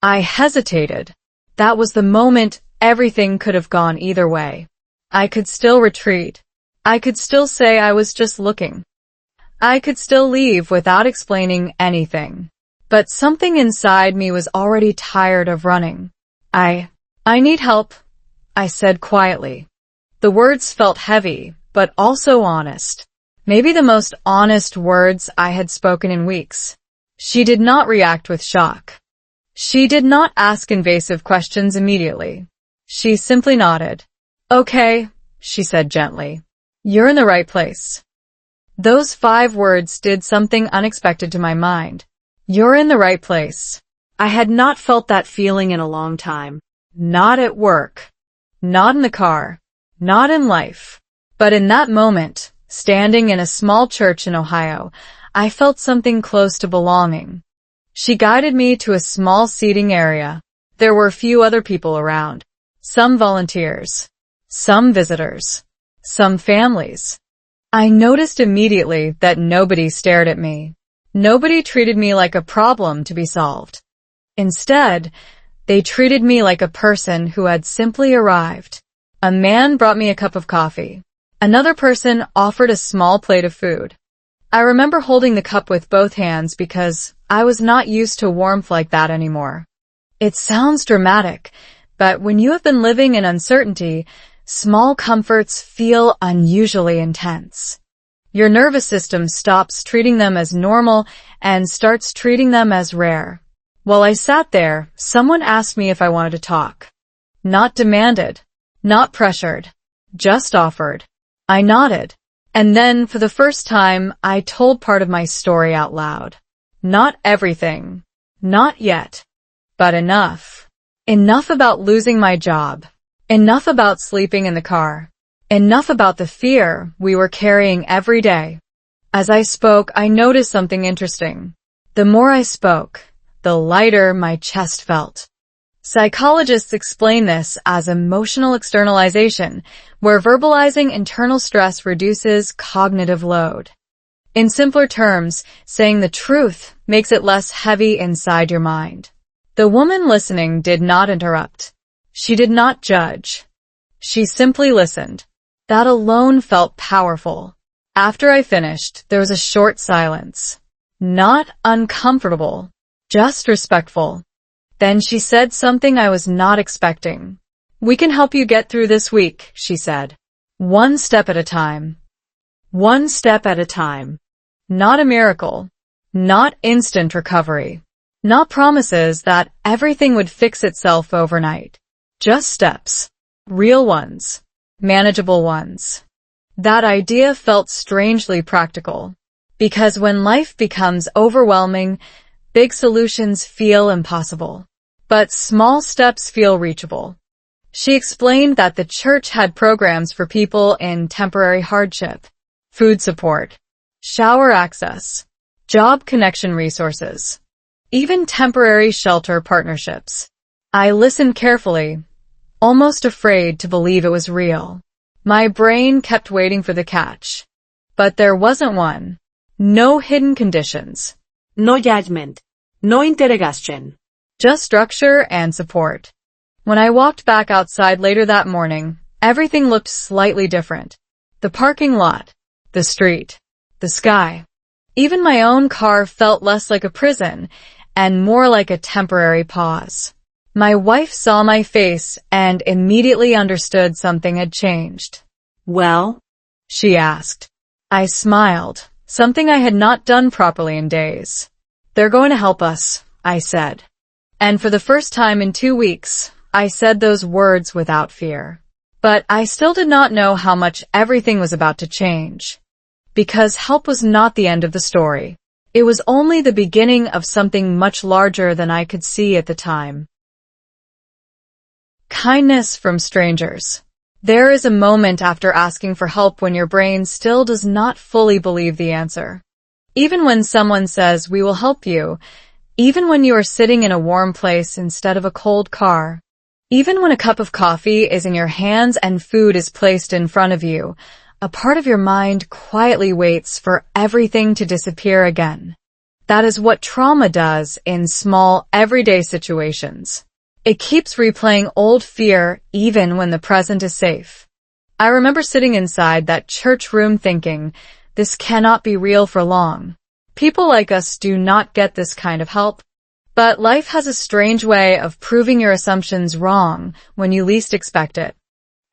I hesitated. That was the moment everything could have gone either way. I could still retreat. I could still say I was just looking. I could still leave without explaining anything. But something inside me was already tired of running. I need help, I said quietly. The words felt heavy, but also honest. Maybe the most honest words I had spoken in weeks. She did not react with shock. She did not ask invasive questions immediately. She simply nodded. Okay, she said gently. You're in the right place. Those 5 words did something unexpected to my mind. You're in the right place. I had not felt that feeling in a long time. Not at work. Not in the car. Not in life. But in that moment, standing in a small church in Ohio, I felt something close to belonging. She guided me to a small seating area. There were few other people around. Some volunteers. Some visitors. Some families. I noticed immediately that nobody stared at me. Nobody treated me like a problem to be solved. Instead, they treated me like a person who had simply arrived. A man brought me a cup of coffee. Another person offered a small plate of food. I remember holding the cup with both hands because I was not used to warmth like that anymore. It sounds dramatic, but when you have been living in uncertainty, small comforts feel unusually intense. Your nervous system stops treating them as normal and starts treating them as rare. While I sat there, someone asked me if I wanted to talk. Not demanded. Not pressured. Just offered. I nodded. And then, for the first time, I told part of my story out loud. Not everything. Not yet. But enough. Enough about losing my job. Enough about sleeping in the car. Enough about the fear we were carrying every day. As I spoke, I noticed something interesting. The more I spoke, the lighter my chest felt. Psychologists explain this as emotional externalization, where verbalizing internal stress reduces cognitive load. In simpler terms, saying the truth makes it less heavy inside your mind. The woman listening did not interrupt. She did not judge. She simply listened. That alone felt powerful. After I finished, there was a short silence. Not uncomfortable, just respectful. Then she said something I was not expecting. We can help you get through this week, she said. One step at a time. One step at a time. Not a miracle. Not instant recovery. Not promises that everything would fix itself overnight. Just steps. Real ones. Manageable ones. That idea felt strangely practical. Because when life becomes overwhelming, big solutions feel impossible. But small steps feel reachable. She explained that the church had programs for people in temporary hardship, food support, shower access, job connection resources, even temporary shelter partnerships. I listened carefully, almost afraid to believe it was real. My brain kept waiting for the catch. But there wasn't one. No hidden conditions. No judgment. No interrogation. Just structure and support. When I walked back outside later that morning, everything looked slightly different. The parking lot, the street, the sky. Even my own car felt less like a prison and more like a temporary pause. My wife saw my face and immediately understood something had changed. Well? She asked. I smiled, something I had not done properly in days. They're going to help us, I said. And for the first time in 2 weeks, I said those words without fear. But I still did not know how much everything was about to change. Because help was not the end of the story. It was only the beginning of something much larger than I could see at the time. Kindness from strangers. There is a moment after asking for help when your brain still does not fully believe the answer. Even when someone says, "We will help you," even when you are sitting in a warm place instead of a cold car, even when a cup of coffee is in your hands and food is placed in front of you, a part of your mind quietly waits for everything to disappear again. That is what trauma does in small, everyday situations. It keeps replaying old fear even when the present is safe. I remember sitting inside that church room thinking, this cannot be real for long. People like us do not get this kind of help. But life has a strange way of proving your assumptions wrong when you least expect it.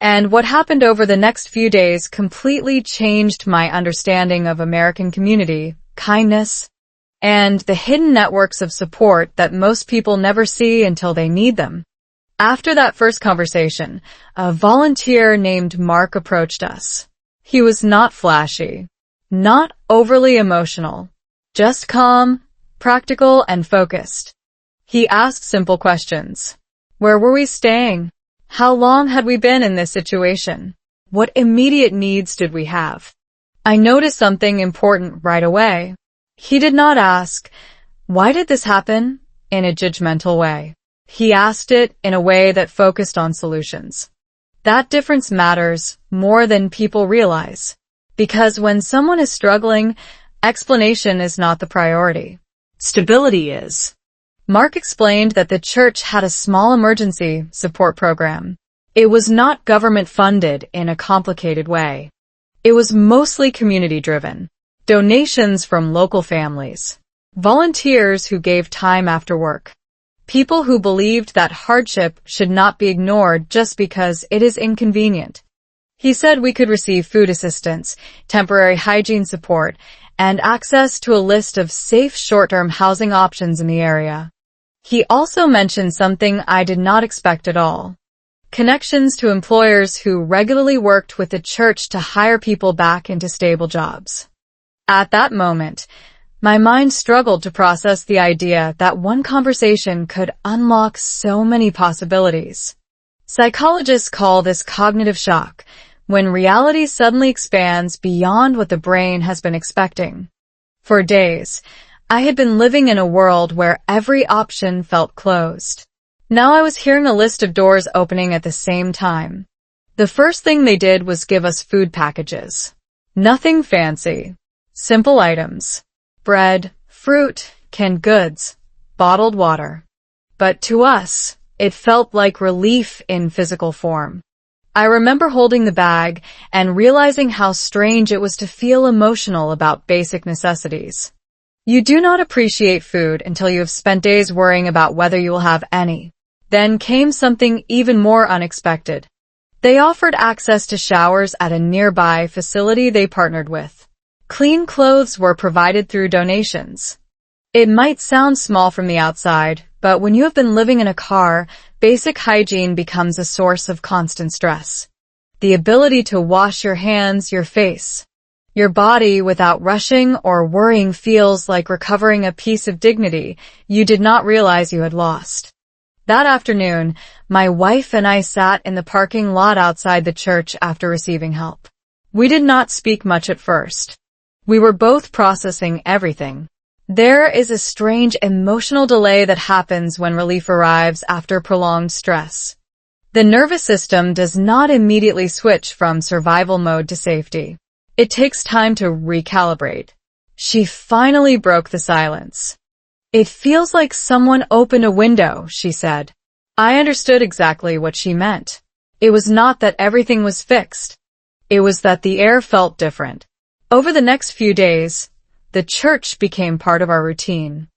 And what happened over the next few days completely changed my understanding of American community, kindness, and the hidden networks of support that most people never see until they need them. After that first conversation, a volunteer named Mark approached us. He was not flashy, not overly emotional, just calm, practical, and focused. He asked simple questions. Where were we staying? How long had we been in this situation? What immediate needs did we have? I noticed something important right away. He did not ask, "Why did this happen?" in a judgmental way. He asked it in a way that focused on solutions. That difference matters more than people realize. Because when someone is struggling, explanation is not the priority. Stability is. Mark explained that the church had a small emergency support program. It was not government-funded in a complicated way. It was mostly community-driven. Donations from local families. Volunteers who gave time after work. People who believed that hardship should not be ignored just because it is inconvenient. He said we could receive food assistance, temporary hygiene support, and access to a list of safe short-term housing options in the area. He also mentioned something I did not expect at all. Connections to employers who regularly worked with the church to hire people back into stable jobs. At that moment, my mind struggled to process the idea that one conversation could unlock so many possibilities. Psychologists call this cognitive shock, when reality suddenly expands beyond what the brain has been expecting. For days, I had been living in a world where every option felt closed. Now I was hearing a list of doors opening at the same time. The first thing they did was give us food packages. Nothing fancy. Simple items. Bread, fruit, canned goods, bottled water. But to us, it felt like relief in physical form. I remember holding the bag and realizing how strange it was to feel emotional about basic necessities. You do not appreciate food until you have spent days worrying about whether you will have any. Then came something even more unexpected. They offered access to showers at a nearby facility they partnered with. Clean clothes were provided through donations. It might sound small from the outside, but when you have been living in a car, basic hygiene becomes a source of constant stress. The ability to wash your hands, your face, your body without rushing or worrying feels like recovering a piece of dignity you did not realize you had lost. That afternoon, my wife and I sat in the parking lot outside the church after receiving help. We did not speak much at first. We were both processing everything. There is a strange emotional delay that happens when relief arrives after prolonged stress. The nervous system does not immediately switch from survival mode to safety. It takes time to recalibrate. She finally broke the silence. "It feels like someone opened a window," she said. I understood exactly what she meant. It was not that everything was fixed. It was that the air felt different. Over the next few days, the church became part of our routine.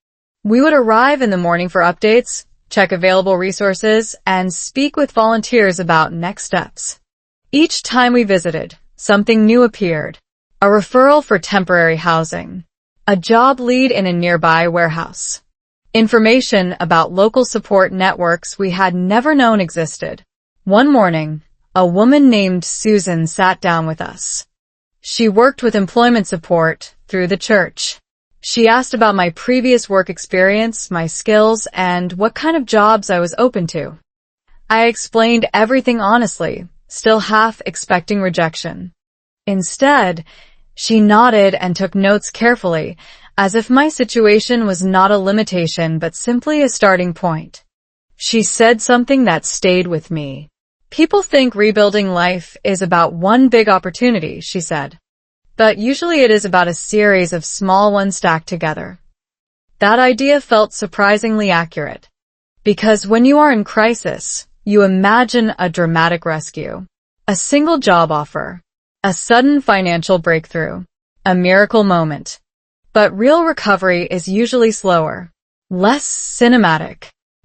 We would arrive in the morning for updates, check available resources, and speak with volunteers about next steps. Each time we visited, something new appeared. A referral for temporary housing. A job lead in a nearby warehouse. Information about local support networks we had never known existed. One morning, a woman named Susan sat down with us. She worked with employment support through the church. She asked about my previous work experience, my skills, and what kind of jobs I was open to. I explained everything honestly, still half expecting rejection. Instead, she nodded and took notes carefully, as if my situation was not a limitation but simply a starting point. She said something that stayed with me. "People think rebuilding life is about one big opportunity," she said. "But usually it is about a series of small ones stacked together." That idea felt surprisingly accurate. Because when you are in crisis, you imagine a dramatic rescue. A single job offer. A sudden financial breakthrough. A miracle moment. But real recovery is usually slower. Less cinematic.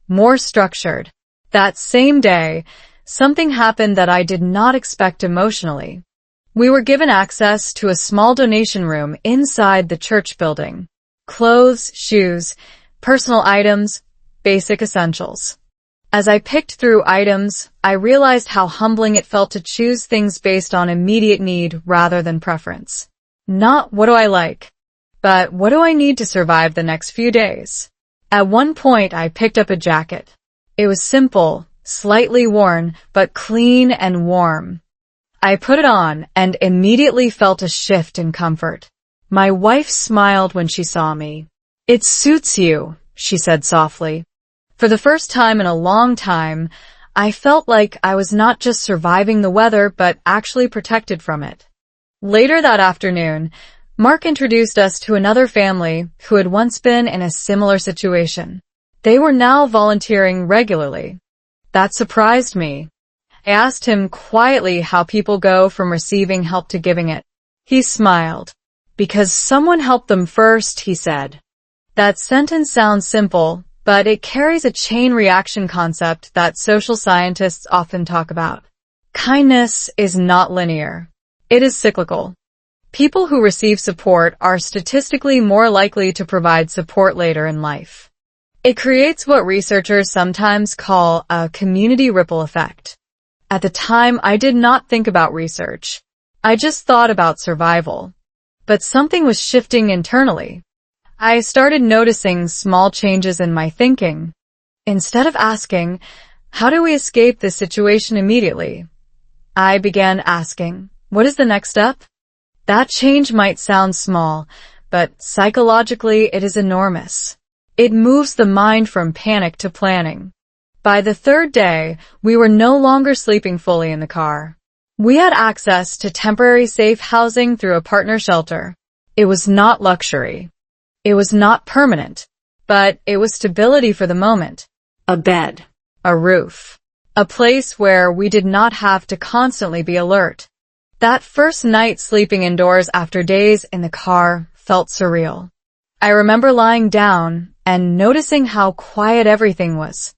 More structured. That same day, something happened that I did not expect emotionally. We were given access to a small donation room inside the church building. Clothes, shoes, personal items, basic essentials. As I picked through items, I realized how humbling it felt to choose things based on immediate need rather than preference. Not what do I like, but what do I need to survive the next few days? At one point, I picked up a jacket. It was simple, slightly worn, but clean and warm. I put it on and immediately felt a shift in comfort. My wife smiled when she saw me. "It suits you," she said softly. For the first time in a long time, I felt like I was not just surviving the weather but actually protected from it. Later that afternoon, Mark introduced us to another family who had once been in a similar situation. They were now volunteering regularly. That surprised me. I asked him quietly how people go from receiving help to giving it. He smiled. "Because someone helped them first," he said. That sentence sounds simple, but it carries a chain reaction concept that social scientists often talk about. Kindness is not linear. It is cyclical. People who receive support are statistically more likely to provide support later in life. It creates what researchers sometimes call a community ripple effect. At the time, I did not think about research. I just thought about survival. But something was shifting internally. I started noticing small changes in my thinking. Instead of asking, "How do we escape this situation immediately?" I began asking, "What is the next step?" That change might sound small, but psychologically it is enormous. It moves the mind from panic to planning. By the third day, we were no longer sleeping fully in the car. We had access to temporary safe housing through a partner shelter. It was not luxury. It was not permanent, but it was stability for the moment. A bed. A roof. A place where we did not have to constantly be alert. That first night sleeping indoors after days in the car felt surreal. I remember lying down and noticing how quiet everything was.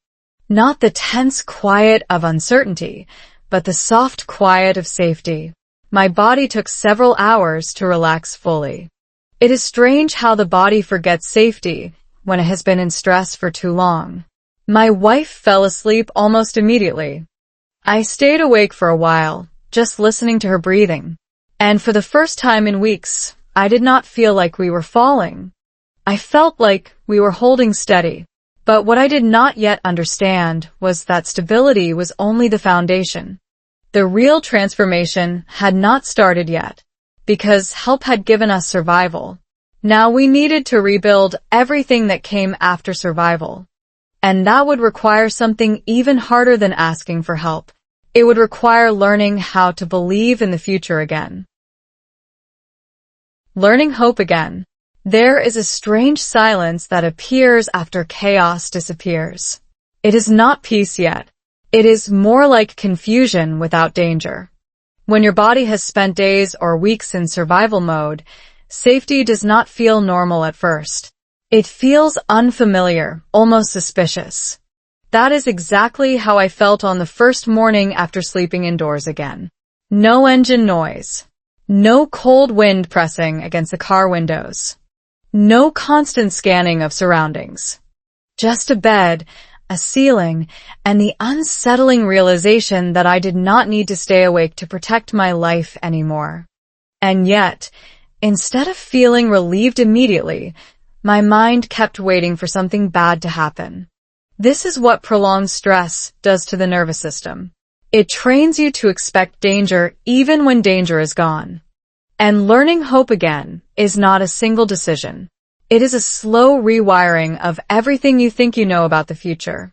Not the tense quiet of uncertainty, but the soft quiet of safety. My body took several hours to relax fully. It is strange how the body forgets safety when it has been in stress for too long. My wife fell asleep almost immediately. I stayed awake for a while, just listening to her breathing. And for the first time in weeks, I did not feel like we were falling. I felt like we were holding steady. But what I did not yet understand was that stability was only the foundation. The real transformation had not started yet, because help had given us survival. Now we needed to rebuild everything that came after survival. And that would require something even harder than asking for help. It would require learning how to believe in the future again. Learning hope again. There is a strange silence that appears after chaos disappears. It is not peace yet. It is more like confusion without danger. When your body has spent days or weeks in survival mode, safety does not feel normal at first. It feels unfamiliar, almost suspicious. That is exactly how I felt on the first morning after sleeping indoors again. No engine noise. No cold wind pressing against the car windows. No constant scanning of surroundings. Just a bed, a ceiling, and the unsettling realization that I did not need to stay awake to protect my life anymore. And yet, instead of feeling relieved immediately, my mind kept waiting for something bad to happen. This is what prolonged stress does to the nervous system. It trains you to expect danger even when danger is gone. And learning hope again is not a single decision. It is a slow rewiring of everything you think you know about the future.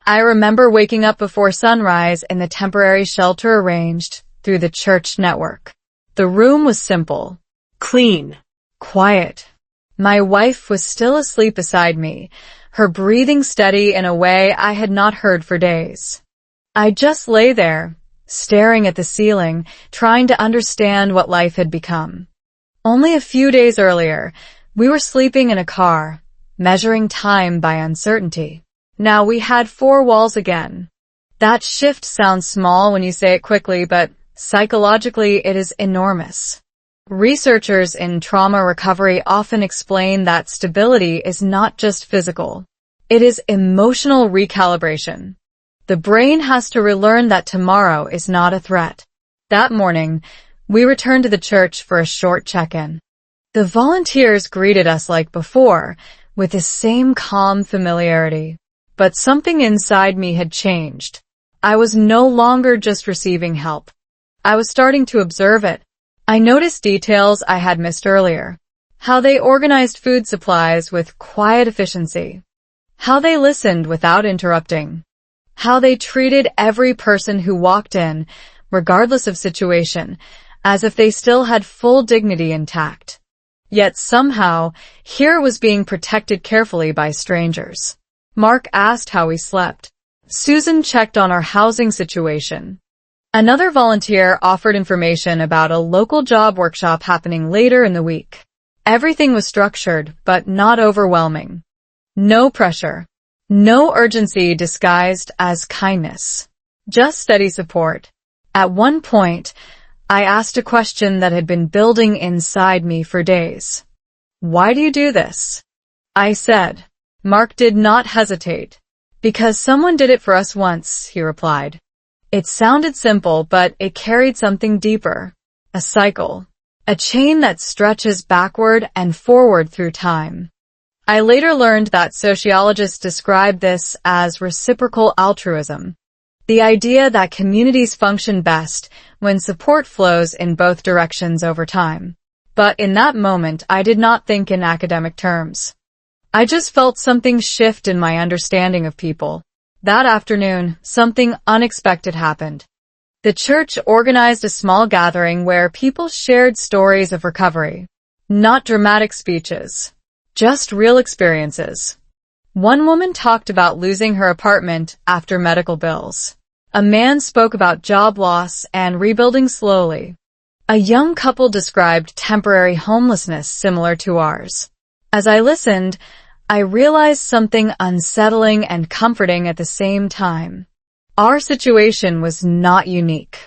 I remember waking up before sunrise in the temporary shelter arranged through the church network. The room was simple, Clean. quiet. My wife was still asleep beside me, her breathing steady in a way I had not heard for days. I just lay there, staring at the ceiling, trying to understand what life had become. Only a few days earlier, we were sleeping in a car, measuring time by uncertainty. Now we had four walls again. That shift sounds small when you say it quickly, but psychologically it is enormous. Researchers in trauma recovery often explain that stability is not just physical. It is emotional recalibration. The brain has to relearn that tomorrow is not a threat. That morning, we returned to the church for a short check-in. The volunteers greeted us like before, with the same calm familiarity. But something inside me had changed. I was no longer just receiving help. I was starting to observe it. I noticed details I had missed earlier. How they organized food supplies with quiet efficiency. How they listened without interrupting. How they treated every person who walked in, regardless of situation, as if they still had full dignity intact. Yet somehow, here was being protected carefully by strangers. Mark asked how we slept. Susan checked on our housing situation. Another volunteer offered information about a local job workshop happening later in the week. Everything was structured, but not overwhelming. No pressure. No urgency disguised as kindness. Just steady support. At one point, I asked a question that had been building inside me for days. Why do you do this? I said. Mark did not hesitate. Because someone did it for us once, he replied. It sounded simple, but it carried something deeper. A cycle. A chain that stretches backward and forward through time. I later learned that sociologists describe this as reciprocal altruism. The idea that communities function best when support flows in both directions over time. But in that moment, I did not think in academic terms. I just felt something shift in my understanding of people. That afternoon, something unexpected happened. The church organized a small gathering where people shared stories of recovery. Not dramatic speeches. Just real experiences. One woman talked about losing her apartment after medical bills. A man spoke about job loss and rebuilding slowly. A young couple described temporary homelessness similar to ours. As I listened, I realized something unsettling and comforting at the same time. Our situation was not unique.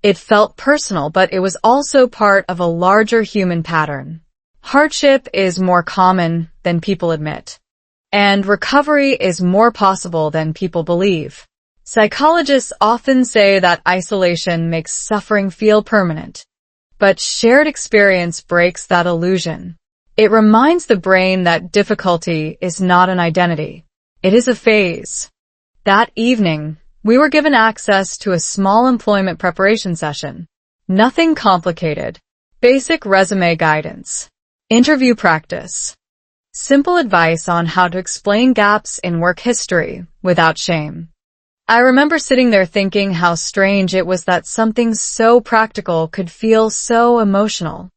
It felt personal, but it was also part of a larger human pattern. Hardship is more common than people admit, and recovery is more possible than people believe. Psychologists often say that isolation makes suffering feel permanent, but shared experience breaks that illusion. It reminds the brain that difficulty is not an identity. It is a phase. That evening, we were given access to a small employment preparation session. Nothing complicated. Basic resume guidance. Interview practice. Simple advice on how to explain gaps in work history without shame. I remember sitting there thinking how strange it was that something so practical could feel so emotional.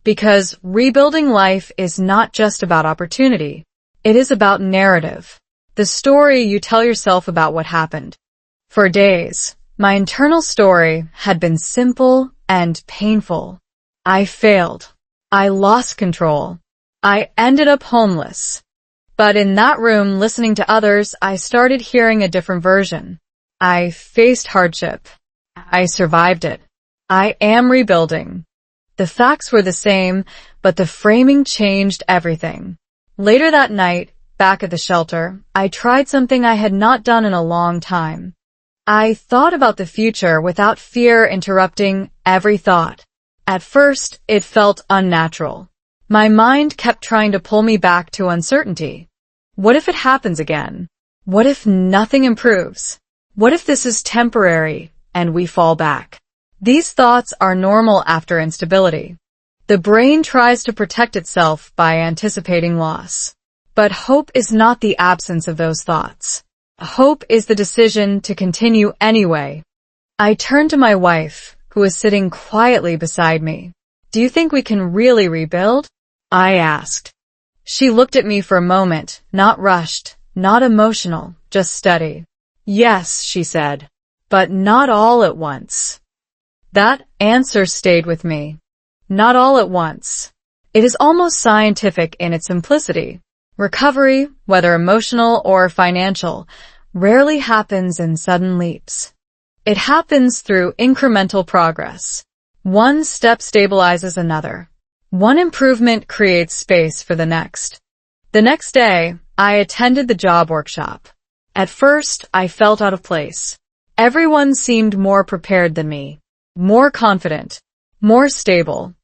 Because rebuilding life is not just about opportunity. It is about narrative. The story you tell yourself about what happened. For days, my internal story had been simple and painful. I failed. I lost control. I ended up homeless. But in that room, listening to others, I started hearing a different version. I faced hardship. I survived it. I am rebuilding. The facts were the same, but the framing changed everything. Later that night, back at the shelter, I tried something I had not done in a long time. I thought about the future without fear interrupting every thought. At first, it felt unnatural. My mind kept trying to pull me back to uncertainty. What if it happens again? What if nothing improves? What if this is temporary and we fall back? These thoughts are normal after instability. The brain tries to protect itself by anticipating loss. But hope is not the absence of those thoughts. Hope is the decision to continue anyway. I turned to my wife, who was sitting quietly beside me. "Do you think we can really rebuild?" I asked. She looked at me for a moment, not rushed, not emotional, just steady. "Yes," she said, "but not all at once." That answer stayed with me. Not all at once. It is almost scientific in its simplicity. Recovery, whether emotional or financial, rarely happens in sudden leaps. It happens through incremental progress. One step stabilizes another. One improvement creates space for the next. The next day, I attended the job workshop. At first, I felt out of place. Everyone seemed more prepared than me, more confident, more stable.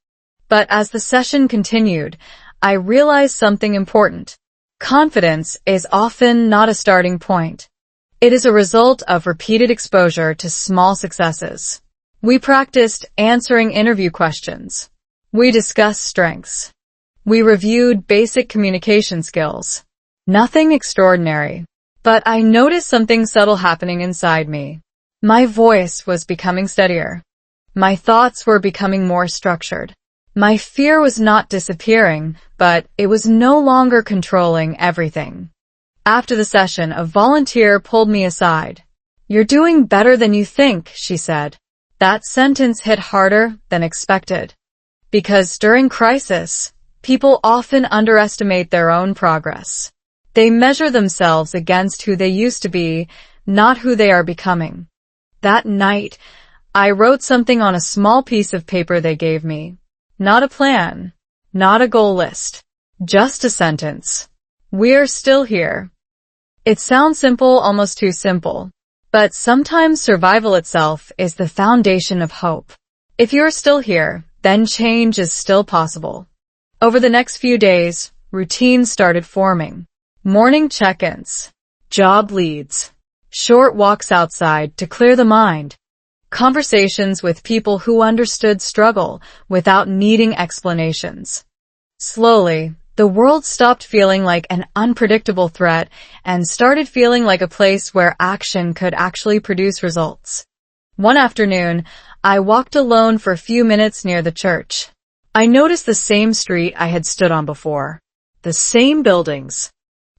But as the session continued, I realized something important. Confidence is often not a starting point. It is a result of repeated exposure to small successes. We practiced answering interview questions. We discussed strengths. We reviewed basic communication skills. Nothing extraordinary. But I noticed something subtle happening inside me. My voice was becoming steadier. My thoughts were becoming more structured. My fear was not disappearing, but it was no longer controlling everything. After the session, a volunteer pulled me aside. "You're doing better than you think," she said. That sentence hit harder than expected. Because during crisis, people often underestimate their own progress. They measure themselves against who they used to be, not who they are becoming. That night, I wrote something on a small piece of paper they gave me. Not a plan, not a goal list, just a sentence. "We're still here." It sounds simple, almost too simple. But sometimes survival itself is the foundation of hope. If you're still here, then change is still possible. Over the next few days, routines started forming. Morning check-ins, job leads, short walks outside to clear the mind, conversations with people who understood struggle without needing explanations. Slowly, the world stopped feeling like an unpredictable threat and started feeling like a place where action could actually produce results. One afternoon, I walked alone for a few minutes near the church. I noticed the same street I had stood on before, the same buildings,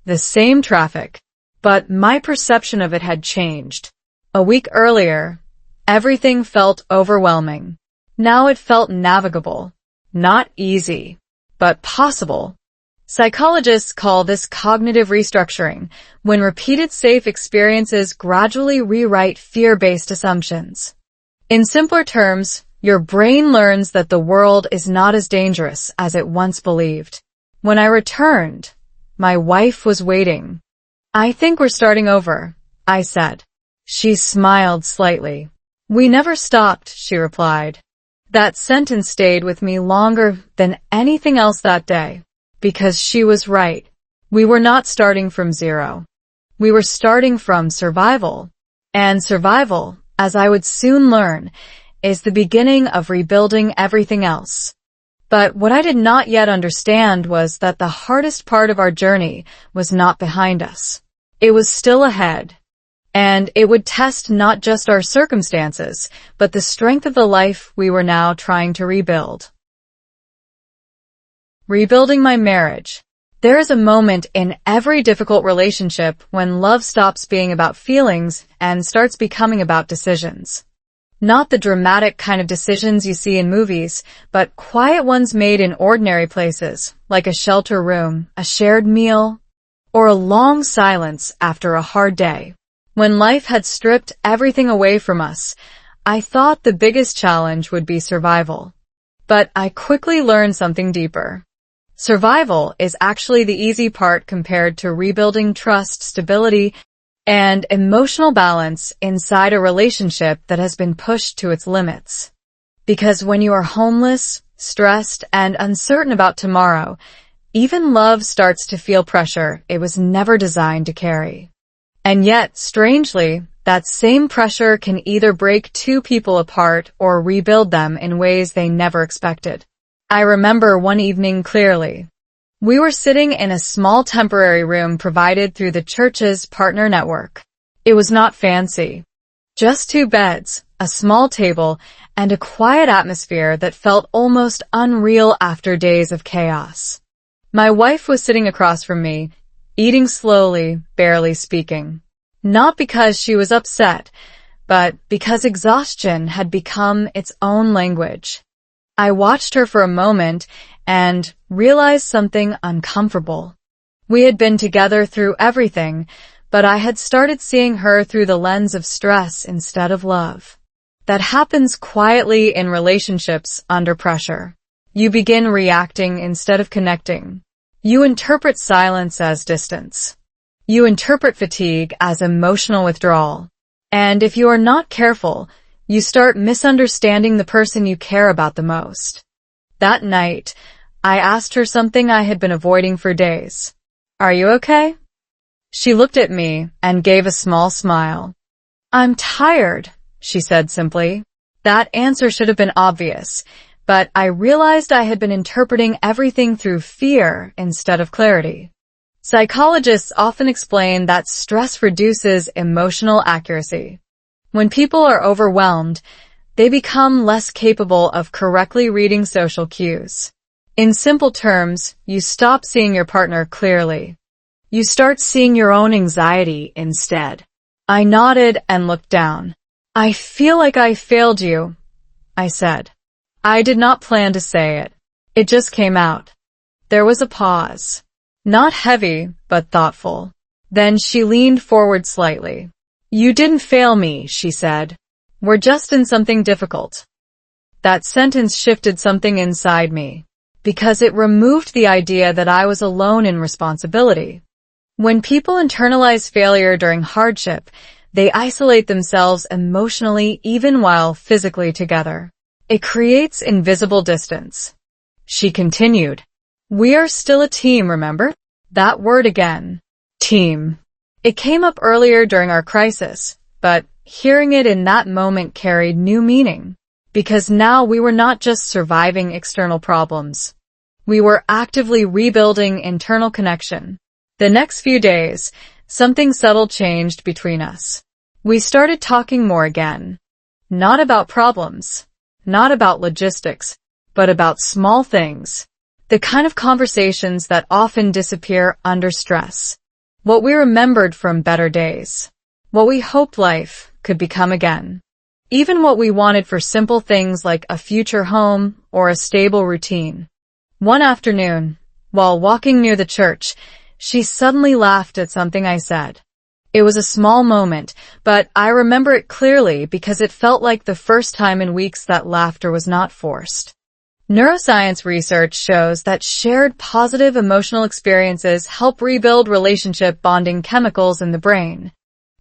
the same traffic, but my perception of it had changed. A week earlier, everything felt overwhelming. Now it felt navigable. Not easy, but possible. Psychologists call this cognitive restructuring, when repeated safe experiences gradually rewrite fear-based assumptions. In simpler terms, your brain learns that the world is not as dangerous as it once believed. When I returned, my wife was waiting. "I think we're starting over," I said. She smiled slightly. "We never stopped," she replied. That sentence stayed with me longer than anything else that day, because she was right. We were not starting from zero. We were starting from survival. And survival, as I would soon learn, is the beginning of rebuilding everything else. But what I did not yet understand was that the hardest part of our journey was not behind us. It was still ahead. And it would test not just our circumstances, but the strength of the life we were now trying to rebuild. Rebuilding my marriage. There is a moment in every difficult relationship when love stops being about feelings and starts becoming about decisions. Not the dramatic kind of decisions you see in movies, but quiet ones made in ordinary places, like a shelter room, a shared meal, or a long silence after a hard day. When life had stripped everything away from us, I thought the biggest challenge would be survival. But I quickly learned something deeper. Survival is actually the easy part compared to rebuilding trust, stability, and emotional balance inside a relationship that has been pushed to its limits. Because when you are homeless, stressed, and uncertain about tomorrow, even love starts to feel pressure it was never designed to carry. And yet, strangely, that same pressure can either break two people apart or rebuild them in ways they never expected. I remember one evening clearly. We were sitting in a small temporary room provided through the church's partner network. It was not fancy. Just two beds, a small table, and a quiet atmosphere that felt almost unreal after days of chaos. My wife was sitting across from me, eating slowly, barely speaking. Not because she was upset, but because exhaustion had become its own language. I watched her for a moment and realized something uncomfortable. We had been together through everything, but I had started seeing her through the lens of stress instead of love. That happens quietly in relationships under pressure. You begin reacting instead of connecting. You interpret silence as distance. You interpret fatigue as emotional withdrawal. And if you are not careful, you start misunderstanding the person you care about the most. That night, I asked her something I had been avoiding for days. "Are you okay?" She looked at me and gave a small smile. "I'm tired," she said simply. That answer should have been obvious, but I realized I had been interpreting everything through fear instead of clarity. Psychologists often explain that stress reduces emotional accuracy. When people are overwhelmed, they become less capable of correctly reading social cues. In simple terms, you stop seeing your partner clearly. You start seeing your own anxiety instead. I nodded and looked down. "I feel like I failed you," I said. I did not plan to say it. It just came out. There was a pause. Not heavy, but thoughtful. Then she leaned forward slightly. "You didn't fail me," she said. "We're just in something difficult." That sentence shifted something inside me, because it removed the idea that I was alone in responsibility. When people internalize failure during hardship, they isolate themselves emotionally even while physically together. It creates invisible distance. She continued. "We are still a team, remember? That word again. Team. It came up earlier during our crisis, but hearing it in that moment carried new meaning. Because now we were not just surviving external problems. We were actively rebuilding internal connection. The next few days, something subtle changed between us. We started talking more again. Not about problems, not about logistics, but about small things. The kind of conversations that often disappear under stress. What we remembered from better days. What we hoped life could become again. Even what we wanted for simple things like a future home or a stable routine. One afternoon, While walking near the church, she suddenly laughed at something I said. It was a small moment, but I remember it clearly because it felt like the first time in weeks that laughter was not forced. Neuroscience research shows that shared positive emotional experiences help rebuild relationship bonding chemicals in the brain,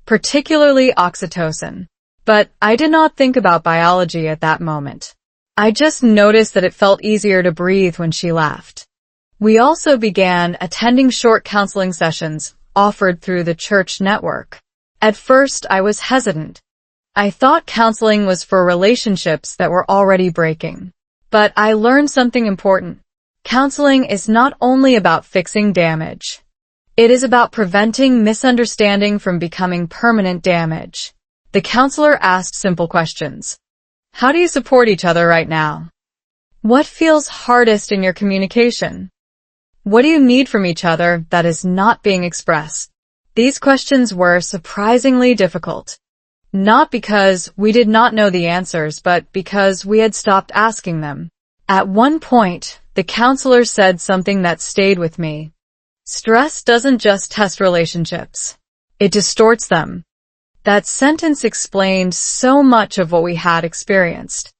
particularly oxytocin. But I did not think about biology at that moment. I just noticed that it felt easier to breathe when she laughed. We also began attending short counseling sessions offered through the church network. At first, I was hesitant. I thought counseling was for relationships that were already breaking. But I learned something important. Counseling is not only about fixing damage. It is about preventing misunderstanding from becoming permanent damage. The counselor asked simple questions. How do you support each other right now? What feels hardest in your communication? What do you need from each other that is not being expressed? These questions were surprisingly difficult. Not because we did not know the answers, but because we had stopped asking them. At one point, the counselor said something that stayed with me. Stress doesn't just test relationships. It distorts them. That sentence explained so much of what we had experienced.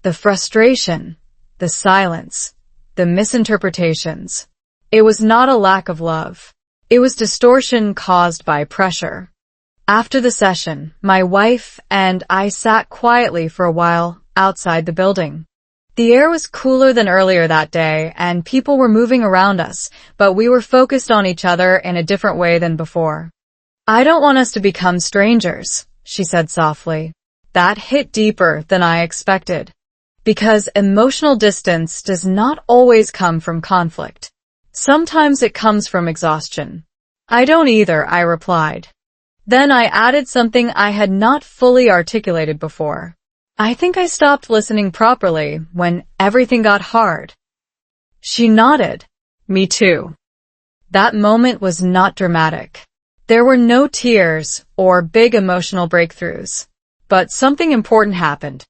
The frustration, the silence, the misinterpretations. It was not a lack of love. It was distortion caused by pressure. After the session, my wife and I sat quietly for a while outside the building. The air was cooler than earlier that day, and people were moving around us, but we were focused on each other in a different way than before. I don't want us to become strangers, she said softly. That hit deeper than I expected. Because emotional distance does not always come from conflict. Sometimes it comes from exhaustion. I don't either, I replied. Then I added something I had not fully articulated before. I think I stopped listening properly when everything got hard. She nodded. Me too. That moment was not dramatic. There were no tears or big emotional breakthroughs. But something important happened.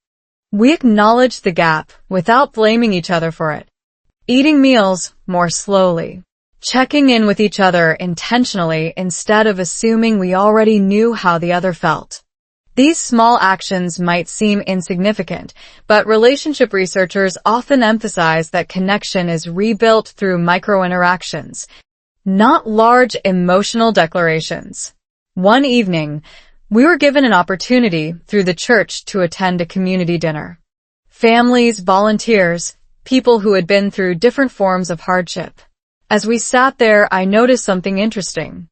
We acknowledged the gap without blaming each other for it. Eating meals more slowly. Checking in with each other intentionally instead of assuming we already knew how the other felt. These small actions might seem insignificant, but relationship researchers often emphasize that connection is rebuilt through micro-interactions, not large emotional declarations. One evening, we were given an opportunity through the church to attend a community dinner. Families, volunteers, people who had been through different forms of hardship. As we sat there, I noticed something interesting.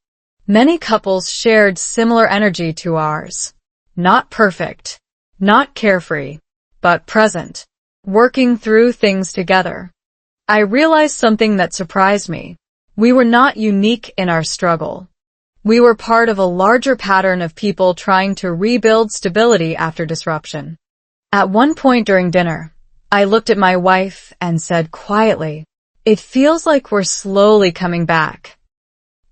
Many couples shared similar energy to ours. Not perfect, not carefree, but present, working through things together. I realized something that surprised me. We were not unique in our struggle. We were part of a larger pattern of people trying to rebuild stability after disruption. At one point during dinner, I looked at my wife and said quietly, "It feels like we're slowly coming back."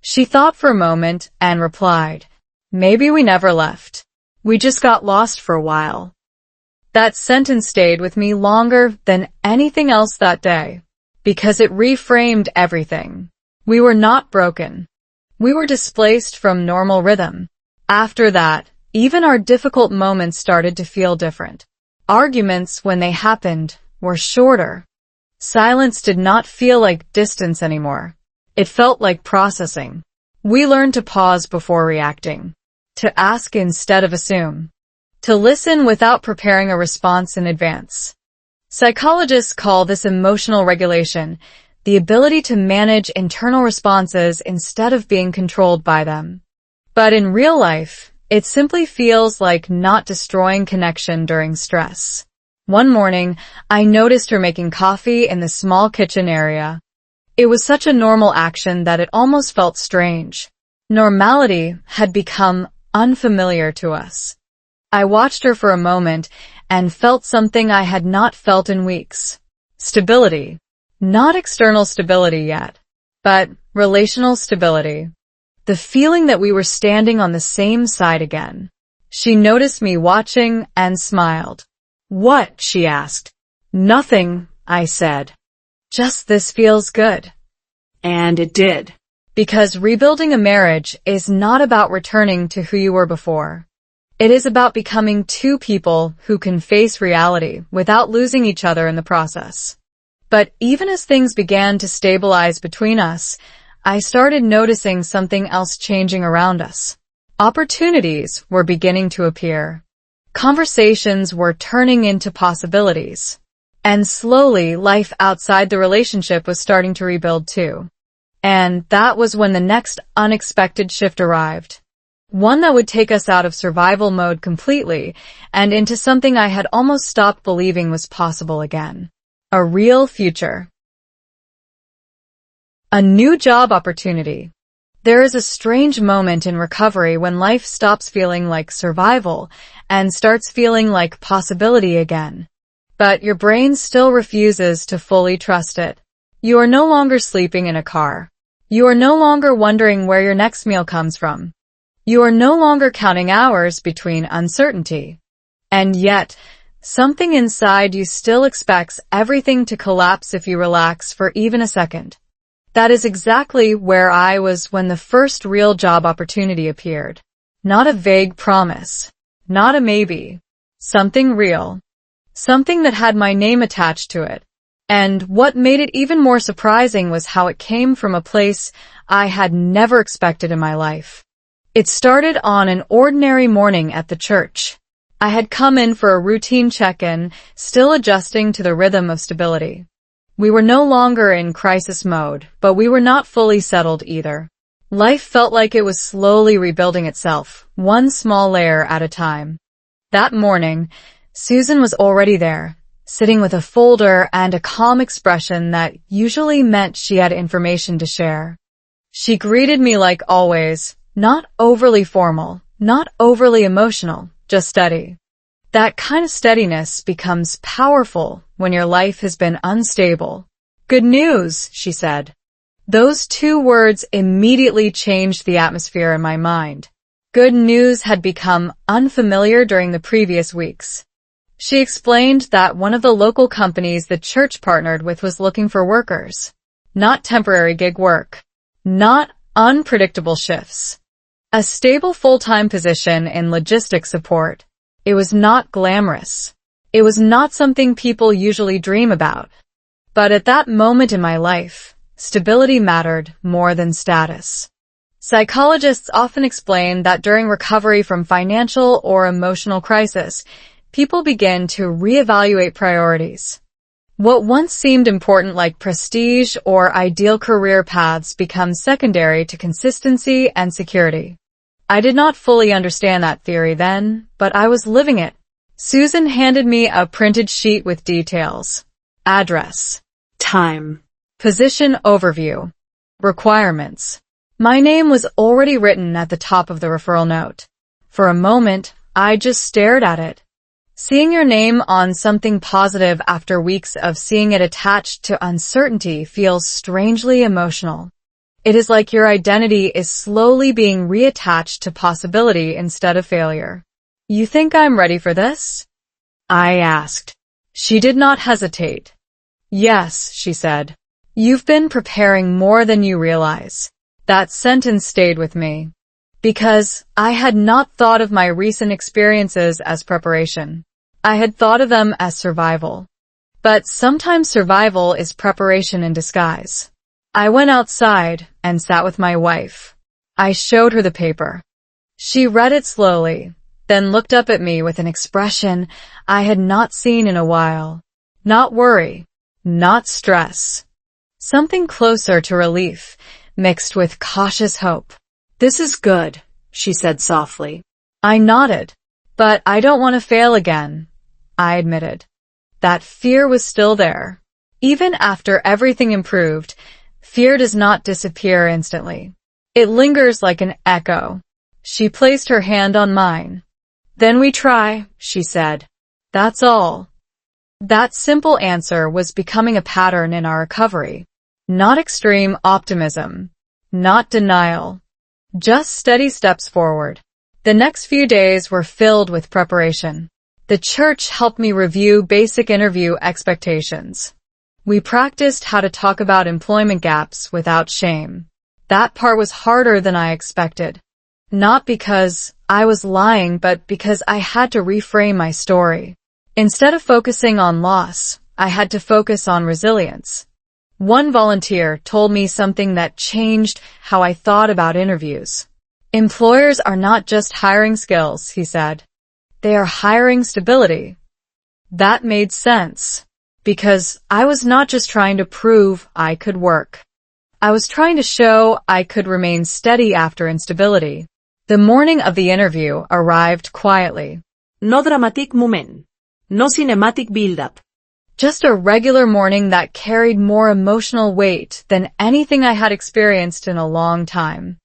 She thought for a moment and replied, "Maybe we never left. We just got lost for a while." That sentence stayed with me longer than anything else that day, because it reframed everything. We were not broken. We were displaced from normal rhythm. After that, even our difficult moments started to feel different. Arguments, when they happened, were shorter. Silence did not feel like distance anymore. It felt like processing. We learned to pause before reacting, to ask instead of assume, to listen without preparing a response in advance. Psychologists call this emotional regulation, the ability to manage internal responses instead of being controlled by them. But in real life, it simply feels like not destroying connection during stress. One morning, I noticed her making coffee in the small kitchen area. It was such a normal action that it almost felt strange. Normality had become unfamiliar to us. I watched her for a moment and felt something I had not felt in weeks. Stability. Not external stability yet, but relational stability. The feeling that we were standing on the same side again. She noticed me watching and smiled. "What?" she asked. "Nothing," I said. "Just this feels good." And it did. Because rebuilding a marriage is not about returning to who you were before. It is about becoming two people who can face reality without losing each other in the process. But even as things began to stabilize between us, I started noticing something else changing around us. Opportunities were beginning to appear. Conversations were turning into possibilities. And slowly, life outside the relationship was starting to rebuild too. And that was when the next unexpected shift arrived. One that would take us out of survival mode completely and into something I had almost stopped believing was possible again. A real future. A new job opportunity. There is a strange moment in recovery when life stops feeling like survival and starts feeling like possibility again. But your brain still refuses to fully trust it. You are no longer sleeping in a car. You are no longer wondering where your next meal comes from. You are no longer counting hours between uncertainty. And yet, something inside you still expects everything to collapse if you relax for even a second. That is exactly where I was when the first real job opportunity appeared. Not a vague promise. Not a maybe. Something real. Something that had my name attached to it. And what made it even more surprising was how it came from a place I had never expected in my life. It started on an ordinary morning at the church. I had come in for a routine check-in, still adjusting to the rhythm of stability. We were no longer in crisis mode, but we were not fully settled either. Life felt like it was slowly rebuilding itself, one small layer at a time. That morning, Susan was already there, sitting with a folder and a calm expression that usually meant she had information to share. She greeted me like always, not overly formal, not overly emotional, just steady. That kind of steadiness becomes powerful when your life has been unstable. Good news, she said. Those two words immediately changed the atmosphere in my mind. Good news had become unfamiliar during the previous weeks. She explained that one of the local companies the church partnered with was looking for workers. Not temporary gig work. Not unpredictable shifts. A stable full-time position in logistics support. It was not glamorous. It was not something people usually dream about. But at that moment in my life, stability mattered more than status. Psychologists often explain that during recovery from financial or emotional crisis, people begin to reevaluate priorities. What once seemed important like prestige or ideal career paths becomes secondary to consistency and security. I did not fully understand that theory then, but I was living it. Susan handed me a printed sheet with details. Address. Time. Position overview. Requirements. My name was already written at the top of the referral note. For a moment, I just stared at it. Seeing your name on something positive after weeks of seeing it attached to uncertainty feels strangely emotional. It is like your identity is slowly being reattached to possibility instead of failure. You think I'm ready for this? I asked. She did not hesitate. Yes, she said. You've been preparing more than you realize. That sentence stayed with me. Because I had not thought of my recent experiences as preparation. I had thought of them as survival. But sometimes survival is preparation in disguise. I went outside and sat with my wife. I showed her the paper. She read it slowly, then looked up at me with an expression I had not seen in a while. Not worry, not stress. Something closer to relief, mixed with cautious hope. This is good, she said softly. I nodded. But I don't want to fail again, I admitted. That fear was still there. Even after everything improved, fear does not disappear instantly. It lingers like an echo. She placed her hand on mine. Then we try, she said. That's all. That simple answer was becoming a pattern in our recovery. Not extreme optimism. Not denial. Just steady steps forward. The next few days were filled with preparation. The church helped me review basic interview expectations. We practiced how to talk about employment gaps without shame. That part was harder than I expected. Not because I was lying, but because I had to reframe my story. Instead of focusing on loss, I had to focus on resilience. One volunteer told me something that changed how I thought about interviews. Employers are not just hiring skills, he said. They are hiring stability. That made sense, because I was not just trying to prove I could work. I was trying to show I could remain steady after instability. The morning of the interview arrived quietly. No dramatic moment. No cinematic build-up. Just a regular morning that carried more emotional weight than anything I had experienced in a long time.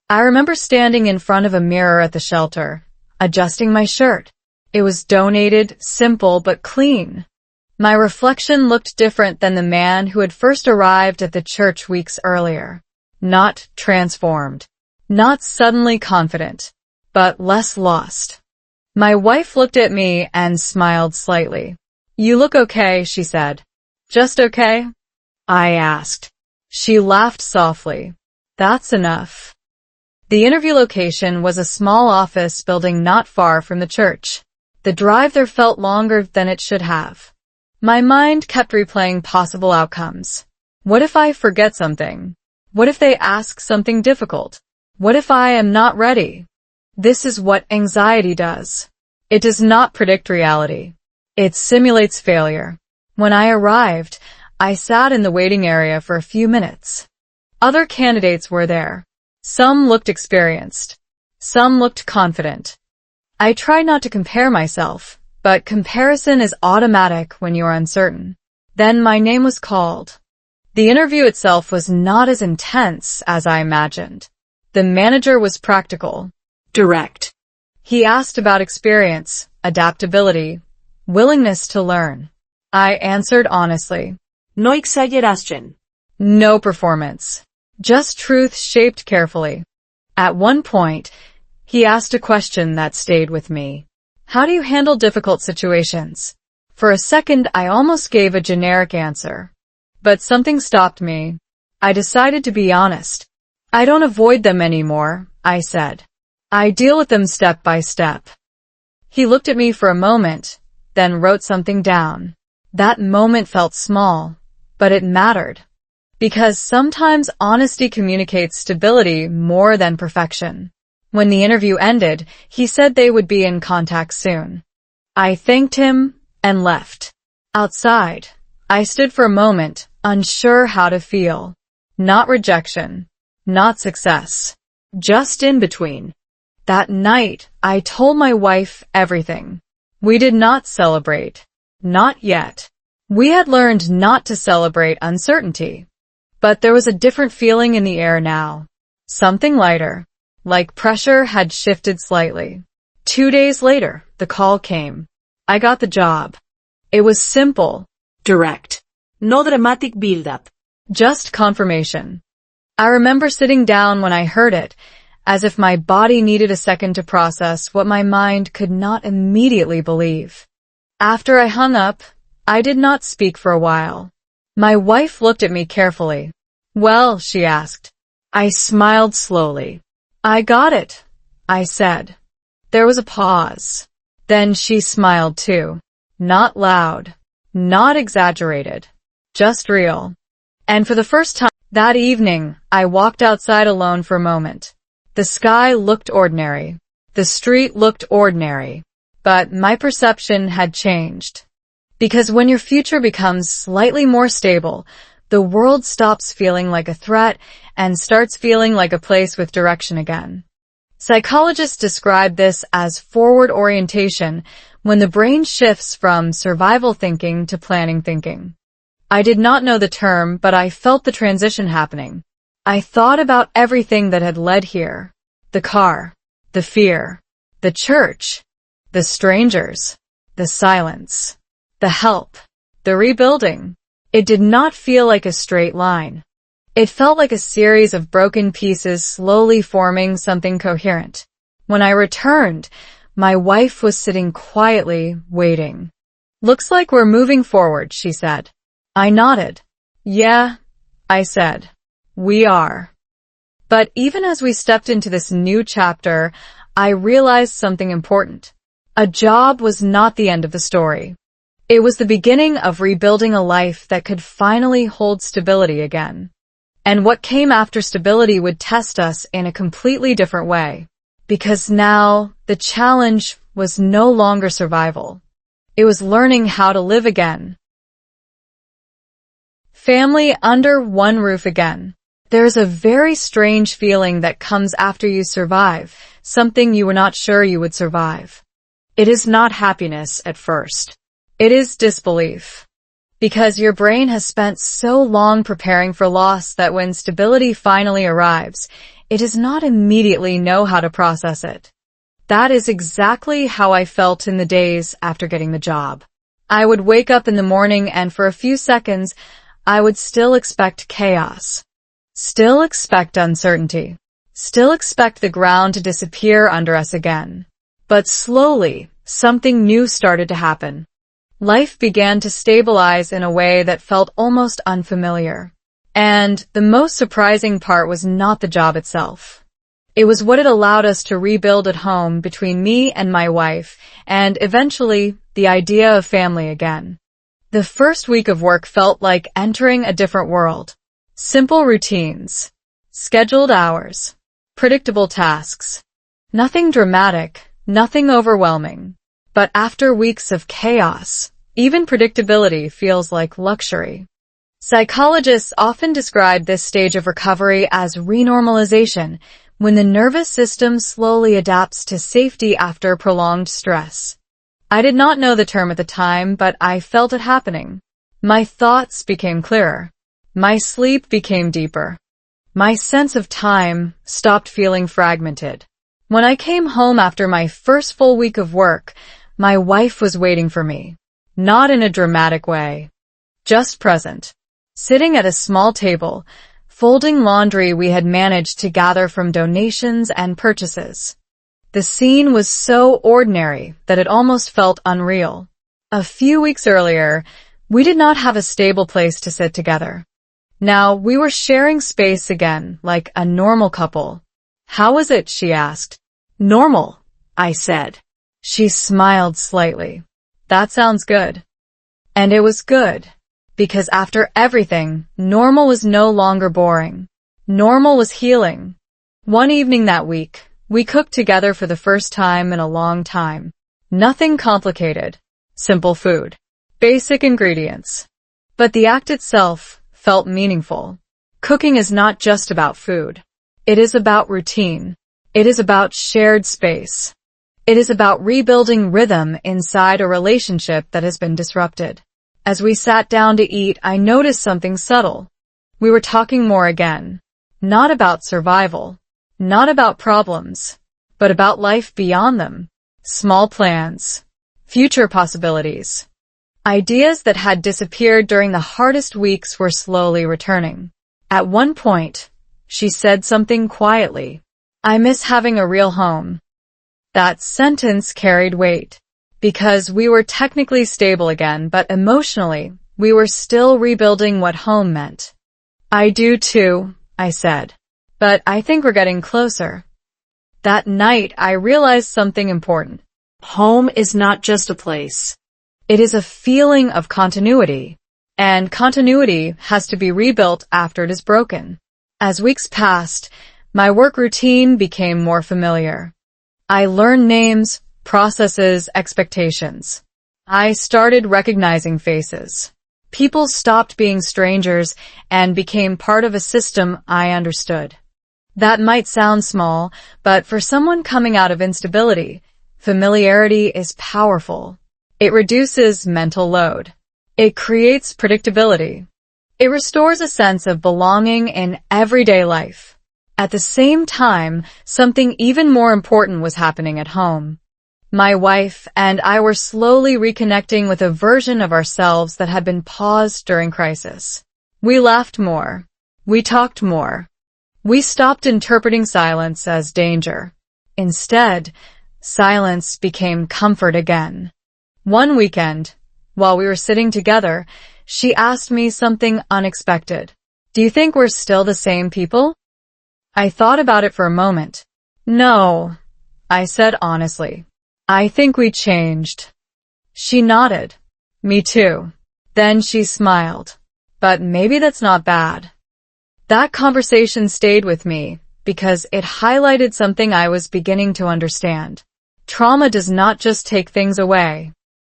I remember standing in front of a mirror at the shelter, adjusting my shirt. It was donated, simple, but clean. My reflection looked different than the man who had first arrived at the church weeks earlier. Not transformed. Not suddenly confident, but less lost. My wife looked at me and smiled slightly. You look okay, she said. Just okay? I asked. She laughed softly. That's enough. The interview location was a small office building not far from the church. The drive there felt longer than it should have. My mind kept replaying possible outcomes. What if I forget something? What if they ask something difficult? What if I am not ready? This is what anxiety does. It does not predict reality. It simulates failure. When I arrived, I sat in the waiting area for a few minutes. Other candidates were there. Some looked experienced. Some looked confident. I tried not to compare myself, but comparison is automatic when you are uncertain. Then my name was called. The interview itself was not as intense as I imagined. The manager was practical. Direct. He asked about experience, adaptability, willingness to learn. I answered honestly. No exaggeration. No performance. Just truth shaped carefully. At one point, he asked a question that stayed with me. How do you handle difficult situations? For a second, I almost gave a generic answer. But something stopped me. I decided to be honest. I don't avoid them anymore, I said. I deal with them step by step. He looked at me for a moment, then wrote something down. That moment felt small, but it mattered. Because sometimes honesty communicates stability more than perfection. When the interview ended, he said they would be in contact soon. I thanked him and left. Outside, I stood for a moment, unsure how to feel. Not rejection, not success, just in between. That night, I told my wife everything. We did not celebrate. Not yet. We had learned not to celebrate uncertainty. But there was a different feeling in the air now. Something lighter. Like pressure had shifted slightly. 2 days later, the call came. I got the job. It was simple. Direct. No dramatic build-up. Just confirmation. I remember sitting down when I heard it, as if my body needed a second to process what my mind could not immediately believe. After I hung up, I did not speak for a while. My wife looked at me carefully. Well, she asked. I smiled slowly. I got it, I said. There was a pause. Then she smiled too. Not loud, not exaggerated, just real. And for the first time that evening, I walked outside alone for a moment. The sky looked ordinary. The street looked ordinary. But my perception had changed. Because when your future becomes slightly more stable, the world stops feeling like a threat and starts feeling like a place with direction again. Psychologists describe this as forward orientation, when the brain shifts from survival thinking to planning thinking. I did not know the term, but I felt the transition happening. I thought about everything that had led here. The car, the fear, the church, the strangers, the silence, the help, the rebuilding. It did not feel like a straight line. It felt like a series of broken pieces slowly forming something coherent. When I returned, my wife was sitting quietly, waiting. Looks like we're moving forward, she said. I nodded. Yeah, I said. We are. But even as we stepped into this new chapter, I realized something important. A job was not the end of the story. It was the beginning of rebuilding a life that could finally hold stability again. And what came after stability would test us in a completely different way. Because now, the challenge was no longer survival. It was learning how to live again. Family under one roof again. There's a very strange feeling that comes after you survive, something you were not sure you would survive. It is not happiness at first. It is disbelief. Because your brain has spent so long preparing for loss that when stability finally arrives, it does not immediately know how to process it. That is exactly how I felt in the days after getting the job. I would wake up in the morning and for a few seconds, I would still expect chaos. Still expect uncertainty. Still expect the ground to disappear under us again. But slowly, something new started to happen. Life began to stabilize in a way that felt almost unfamiliar. And the most surprising part was not the job itself. It was what it allowed us to rebuild at home between me and my wife, and eventually, the idea of family again. The first week of work felt like entering a different world. Simple routines, scheduled hours, predictable tasks. Nothing dramatic, nothing overwhelming. But after weeks of chaos, even predictability feels like luxury. Psychologists often describe this stage of recovery as renormalization, when the nervous system slowly adapts to safety after prolonged stress. I did not know the term at the time, but I felt it happening. My thoughts became clearer. My sleep became deeper. My sense of time stopped feeling fragmented. When I came home after my first full week of work, my wife was waiting for me. Not in a dramatic way. Just present. Sitting at a small table, folding laundry we had managed to gather from donations and purchases. The scene was so ordinary that it almost felt unreal. A few weeks earlier, we did not have a stable place to sit together. Now we were sharing space again, like a normal couple. How was it? She asked. Normal, I said. She smiled slightly. That sounds good. And it was good. Because after everything, normal was no longer boring. Normal was healing. One evening that week, we cooked together for the first time in a long time. Nothing complicated. Simple food. Basic ingredients. But the act itself felt meaningful. Cooking is not just about food. It is about routine. It is about shared space. It is about rebuilding rhythm inside a relationship that has been disrupted. As we sat down to eat, I noticed something subtle. We were talking more again. Not about survival. Not about problems. But about life beyond them. Small plans. Future possibilities. Ideas that had disappeared during the hardest weeks were slowly returning. At one point, she said something quietly. I miss having a real home. That sentence carried weight. Because we were technically stable again, but emotionally, we were still rebuilding what home meant. I do too, I said. But I think we're getting closer. That night, I realized something important. Home is not just a place. It is a feeling of continuity. And continuity has to be rebuilt after it is broken. As weeks passed, my work routine became more familiar. I learned names, processes, expectations. I started recognizing faces. People stopped being strangers and became part of a system I understood. That might sound small, but for someone coming out of instability, familiarity is powerful. It reduces mental load. It creates predictability. It restores a sense of belonging in everyday life. At the same time, something even more important was happening at home. My wife and I were slowly reconnecting with a version of ourselves that had been paused during crisis. We laughed more. We talked more. We stopped interpreting silence as danger. Instead, silence became comfort again. One weekend, while we were sitting together, She asked me something unexpected. Do you think we're still the same people? I thought about it for a moment. No, I said honestly. I think we changed. She nodded. Me too. Then she smiled. But maybe that's not bad. That conversation stayed with me because it highlighted something I was beginning to understand. Trauma does not just take things away.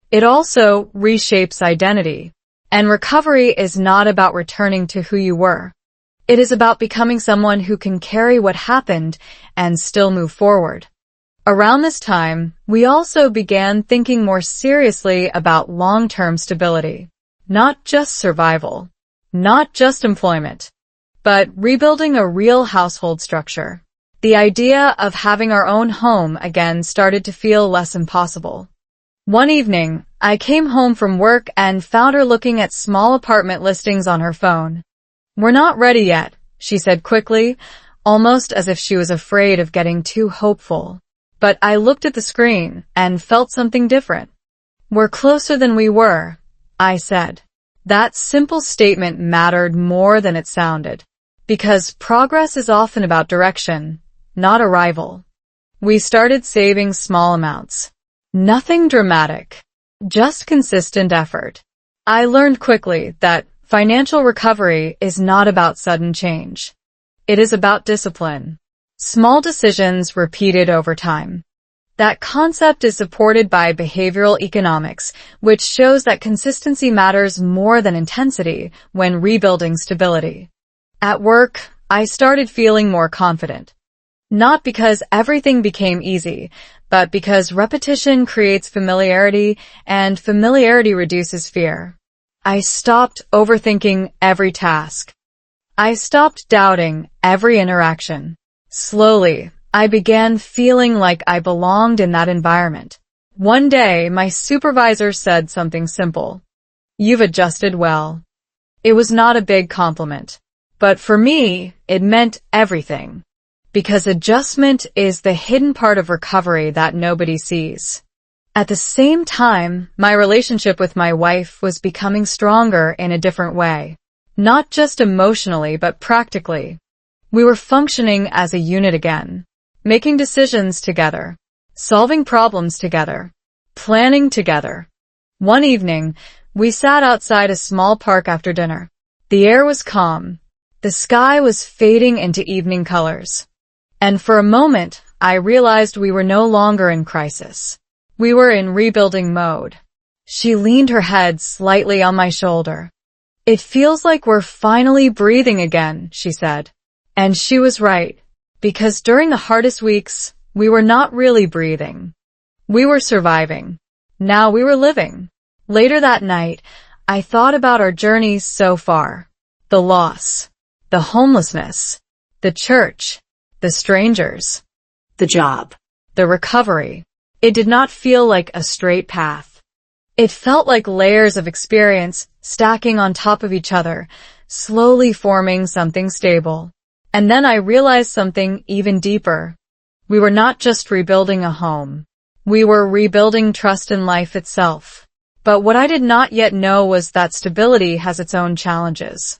It also reshapes identity. And recovery is not about returning to who you were. It is about becoming someone who can carry what happened and still move forward. Around this time, we also began thinking more seriously about long-term stability. Not just survival. Not just employment. But rebuilding a real household structure. The idea of having our own home again started to feel less impossible. One evening, I came home from work and found her looking at small apartment listings on her phone. We're not ready yet, she said quickly, almost as if she was afraid of getting too hopeful. But I looked at the screen and felt something different. We're closer than we were, I said. That simple statement mattered more than it sounded. Because progress is often about direction, not arrival. We started saving small amounts. Nothing dramatic. Just consistent effort. I learned quickly that financial recovery is not about sudden change. It is about discipline. Small decisions repeated over time. That concept is supported by behavioral economics, which shows that consistency matters more than intensity when rebuilding stability. At work, I started feeling more confident. Not because everything became easy, but because repetition creates familiarity and familiarity reduces fear. I stopped overthinking every task. I stopped doubting every interaction. Slowly, I began feeling like I belonged in that environment. One day, my supervisor said something simple. You've adjusted well. It was not a big compliment. But for me, it meant everything. Because adjustment is the hidden part of recovery that nobody sees. At the same time, my relationship with my wife was becoming stronger in a different way. Not just emotionally, but practically. We were functioning as a unit again. Making decisions together. Solving problems together. Planning together. One evening, we sat outside a small park after dinner. The air was calm. The sky was fading into evening colors. And for a moment, I realized we were no longer in crisis. We were in rebuilding mode. She leaned her head slightly on my shoulder. It feels like we're finally breathing again, she said. And she was right, because during the hardest weeks, we were not really breathing. We were surviving. Now we were living. Later that night, I thought about our journeys so far. The loss. The homelessness. The church. The strangers. The job. The recovery. It did not feel like a straight path. It felt like layers of experience stacking on top of each other, slowly forming something stable. And then I realized something even deeper. We were not just rebuilding a home. We were rebuilding trust in life itself. But what I did not yet know was that stability has its own challenges.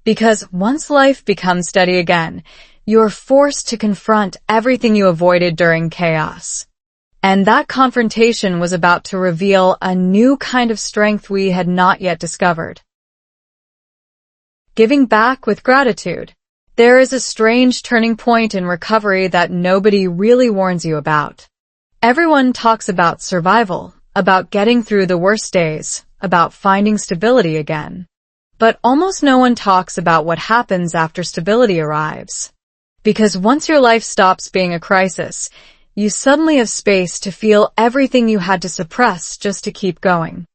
Because once life becomes steady again, you are forced to confront everything you avoided during chaos. And that confrontation was about to reveal a new kind of strength we had not yet discovered. Giving back with gratitude. There is a strange turning point in recovery that nobody really warns you about. Everyone talks about survival, about getting through the worst days, about finding stability again. But almost no one talks about what happens after stability arrives. Because once your life stops being a crisis, you suddenly have space to feel everything you had to suppress just to keep going.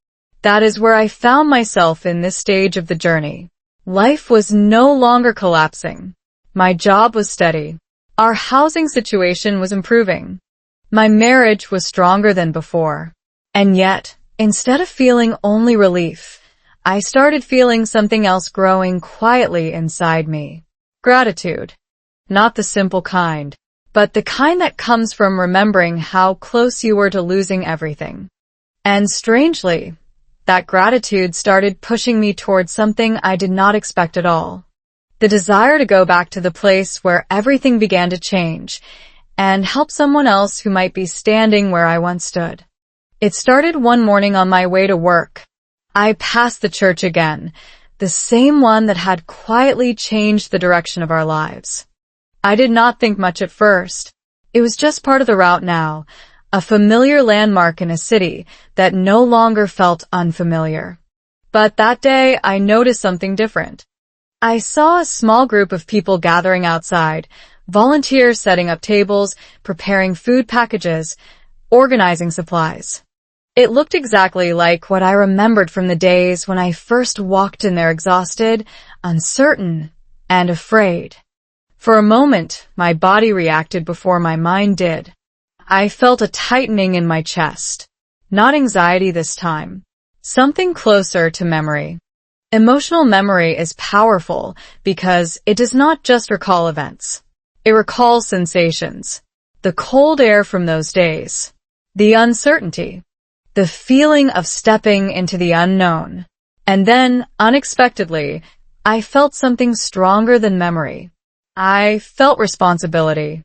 That is where I found myself in this stage of the journey. Life was no longer collapsing. My job was steady. Our housing situation was improving. My marriage was stronger than before. And yet, instead of feeling only relief, I started feeling something else growing quietly inside me. Gratitude. Not the simple kind, but the kind that comes from remembering how close you were to losing everything. And strangely, that gratitude started pushing me towards something I did not expect at all. The desire to go back to the place where everything began to change and help someone else who might be standing where I once stood. It started one morning on my way to work. I passed the church again, the same one that had quietly changed the direction of our lives. I did not think much at first. It was just part of the route now, a familiar landmark in a city that no longer felt unfamiliar. But that day, I noticed something different. I saw a small group of people gathering outside, volunteers setting up tables, preparing food packages, organizing supplies. It looked exactly like what I remembered from the days when I first walked in there exhausted, uncertain, and afraid. For a moment, my body reacted before my mind did. I felt a tightening in my chest. Not anxiety this time. Something closer to memory. Emotional memory is powerful because it does not just recall events. It recalls sensations. The cold air from those days. The uncertainty. The feeling of stepping into the unknown. And then, unexpectedly, I felt something stronger than memory. I felt responsibility.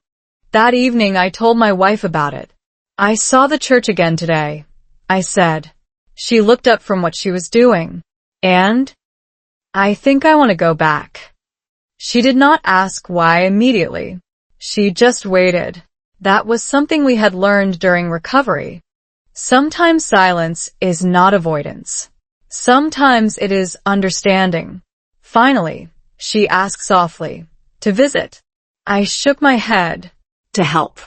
That evening, I told my wife about it. I saw the church again today, I said. She looked up from what she was doing. And? I think I want to go back. She did not ask why immediately. She just waited. That was something we had learned during recovery. Sometimes silence is not avoidance. Sometimes it is understanding. Finally, she asked softly, to visit. I shook my head. To help.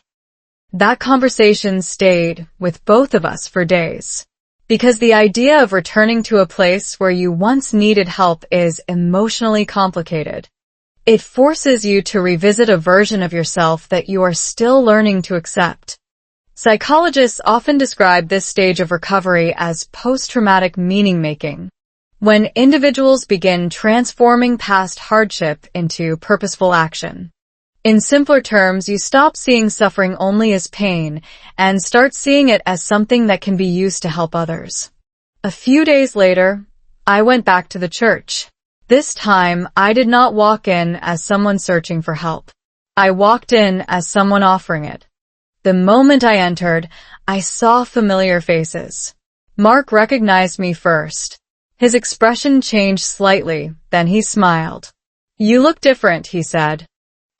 That conversation stayed with both of us for days. Because the idea of returning to a place where you once needed help is emotionally complicated. It forces you to revisit a version of yourself that you are still learning to accept. Psychologists often describe this stage of recovery as post-traumatic meaning-making, when individuals begin transforming past hardship into purposeful action. In simpler terms, you stop seeing suffering only as pain and start seeing it as something that can be used to help others. A few days later, I went back to the church. This time, I did not walk in as someone searching for help. I walked in as someone offering it. The moment I entered, I saw familiar faces. Mark recognized me first. His expression changed slightly, then he smiled. "You look different," he said.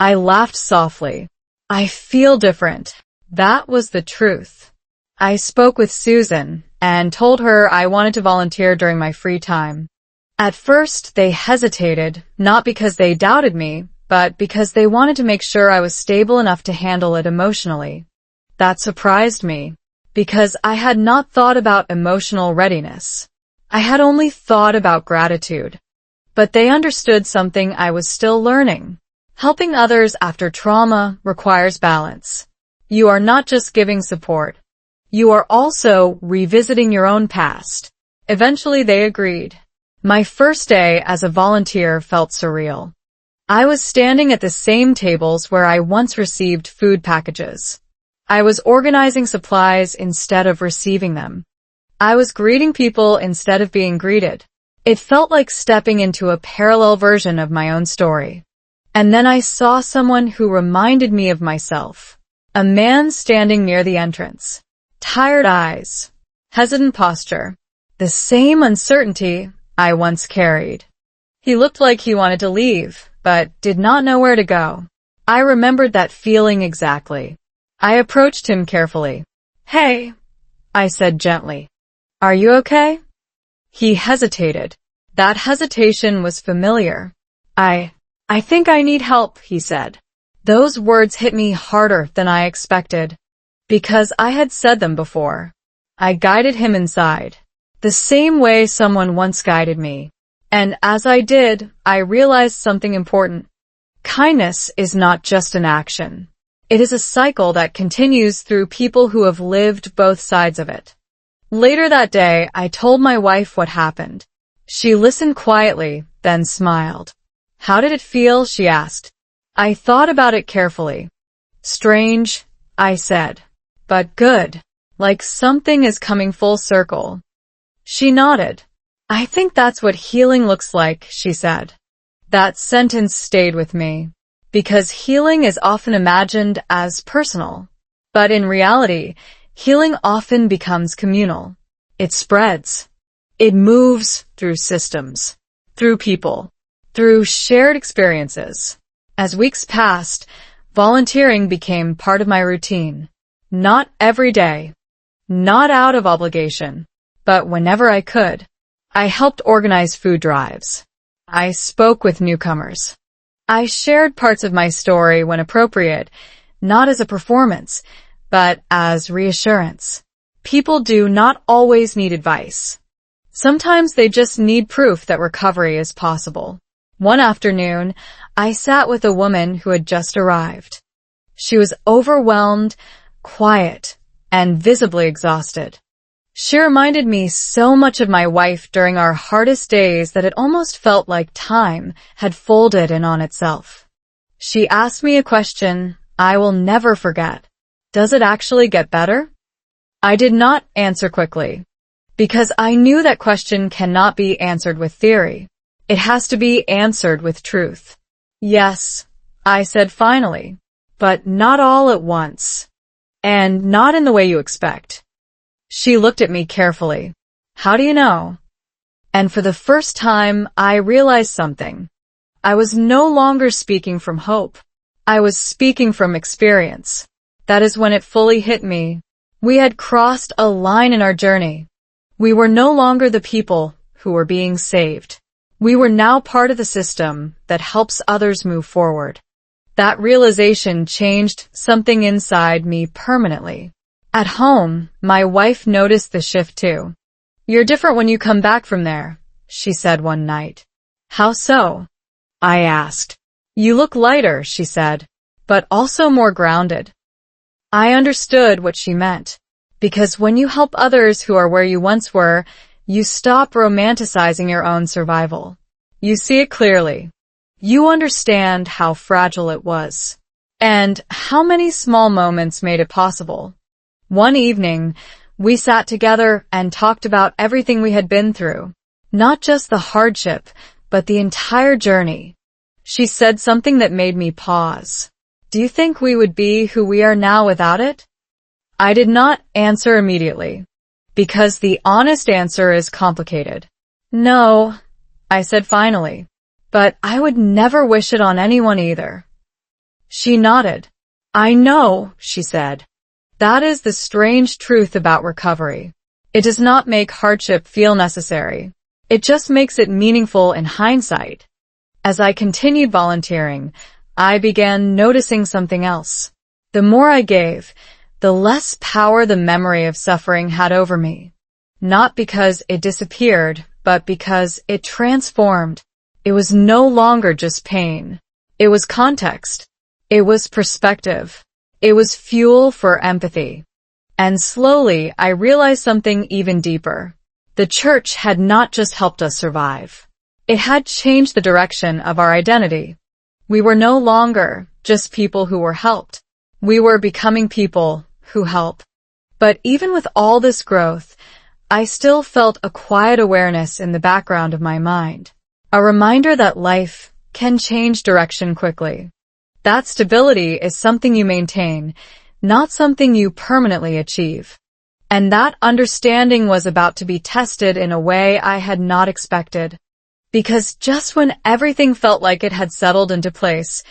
I laughed softly. "I feel different." That was the truth. I spoke with Susan and told her I wanted to volunteer during my free time. At first, they hesitated, not because they doubted me, but because they wanted to make sure I was stable enough to handle it emotionally. That surprised me, because I had not thought about emotional readiness. I had only thought about gratitude. But they understood something I was still learning. Helping others after trauma requires balance. You are not just giving support. You are also revisiting your own past. Eventually they agreed. My first day as a volunteer felt surreal. I was standing at the same tables where I once received food packages. I was organizing supplies instead of receiving them. I was greeting people instead of being greeted. It felt like stepping into a parallel version of my own story. And then I saw someone who reminded me of myself. A man standing near the entrance. Tired eyes. Hesitant posture. The same uncertainty I once carried. He looked like he wanted to leave, but did not know where to go. I remembered that feeling exactly. I approached him carefully. "Hey," I said gently. "Are you okay?" He hesitated. That hesitation was familiar. I think I need help," he said. Those words hit me harder than I expected, because I had said them before. I guided him inside, the same way someone once guided me. And as I did, I realized something important. Kindness is not just an action. It is a cycle that continues through people who have lived both sides of it. Later that day, I told my wife what happened. She listened quietly, then smiled. "How did it feel?" she asked. I thought about it carefully. "Strange," I said, "but good. Like something is coming full circle." She nodded. I think that's what healing looks like, she said. That sentence stayed with me, because healing is often imagined as personal. But in reality, healing often becomes communal. It spreads. It moves through systems, through people, through shared experiences. As weeks passed, volunteering became part of my routine. Not every day, not out of obligation, but whenever I could. I helped organize food drives. I spoke with newcomers. I shared parts of my story when appropriate, not as a performance, but as reassurance. People do not always need advice. Sometimes they just need proof that recovery is possible. One afternoon, I sat with a woman who had just arrived. She was overwhelmed, quiet, and visibly exhausted. She reminded me so much of my wife during our hardest days that it almost felt like time had folded in on itself. She asked me a question I will never forget. Does it actually get better? I did not answer quickly, because I knew that question cannot be answered with theory. It has to be answered with truth. Yes, I said finally, but not all at once, and not in the way you expect. She looked at me carefully. How do you know? And for the first time, I realized something. I was no longer speaking from hope. I was speaking from experience. That is when it fully hit me. We had crossed a line in our journey. We were no longer the people who were being saved. We were now part of the system that helps others move forward. That realization changed something inside me permanently. At home, my wife noticed the shift too. You're different when you come back from there, she said one night. How so? I asked. You look lighter, she said, but also more grounded. I understood what she meant, because when you help others who are where you once were, you stop romanticizing your own survival. You see it clearly. You understand how fragile it was, and how many small moments made it possible. One evening, we sat together and talked about everything we had been through, not just the hardship, but the entire journey. She said something that made me pause. Do you think we would be who we are now without it? I did not answer immediately, because the honest answer is complicated. No, I said finally, but I would never wish it on anyone either. She nodded. I know, she said. That is the strange truth about recovery. It does not make hardship feel necessary. It just makes it meaningful in hindsight. As I continued volunteering, I began noticing something else. The more I gave, the less power the memory of suffering had over me. Not because it disappeared, but because it transformed. It was no longer just pain. It was context. It was perspective. It was fuel for empathy. And slowly, I realized something even deeper. The church had not just helped us survive. It had changed the direction of our identity. We were no longer just people who were helped. We were becoming people who help. But even with all this growth, I still felt a quiet awareness in the background of my mind. A reminder that life can change direction quickly. That stability is something you maintain, not something you permanently achieve. And that understanding was about to be tested in a way I had not expected. Because just when everything felt like it had settled into place,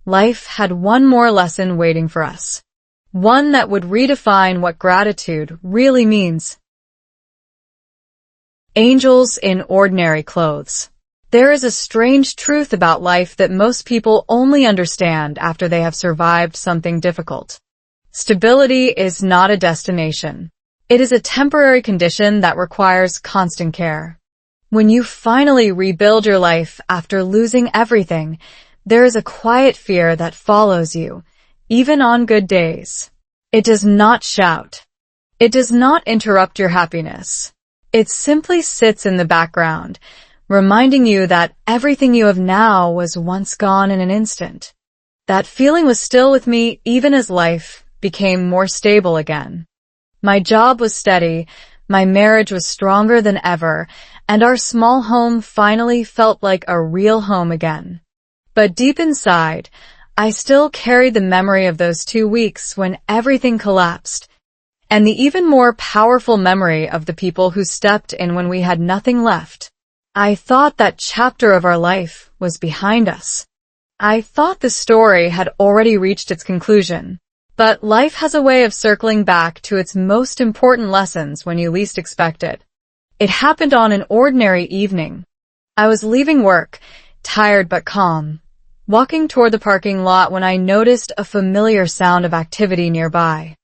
life had one more lesson waiting for us. One that would redefine what gratitude really means. Angels in ordinary clothes. There is a strange truth about life that most people only understand after they have survived something difficult. Stability is not a destination. It is a temporary condition that requires constant care. When you finally rebuild your life after losing everything, there is a quiet fear that follows you, even on good days. It does not shout. It does not interrupt your happiness. It simply sits in the background, reminding you that everything you have now was once gone in an instant. That feeling was still with me even as life became more stable again. My job was steady, My marriage was stronger than ever, and our small home finally felt like a real home again. But deep inside, I still carried the memory of those 2 weeks when everything collapsed, and the even more powerful memory of the people who stepped in when we had nothing left. I thought that chapter of our life was behind us. I thought the story had already reached its conclusion. But life has a way of circling back to its most important lessons when you least expect it. It happened on an ordinary evening. I was leaving work, tired but calm, walking toward the parking lot when I noticed a familiar sound of activity nearby.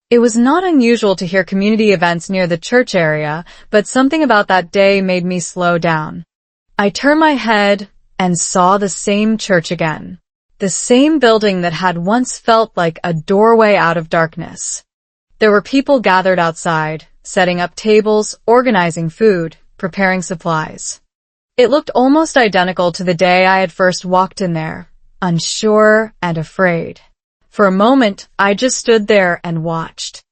It was not unusual to hear community events near the church area, but something about that day made me slow down. I turned my head and saw the same church again. The same building that had once felt like a doorway out of darkness. There were people gathered outside, setting up tables, organizing food, preparing supplies. It looked almost identical to the day I had first walked in there, unsure and afraid. For a moment, I just stood there and watched.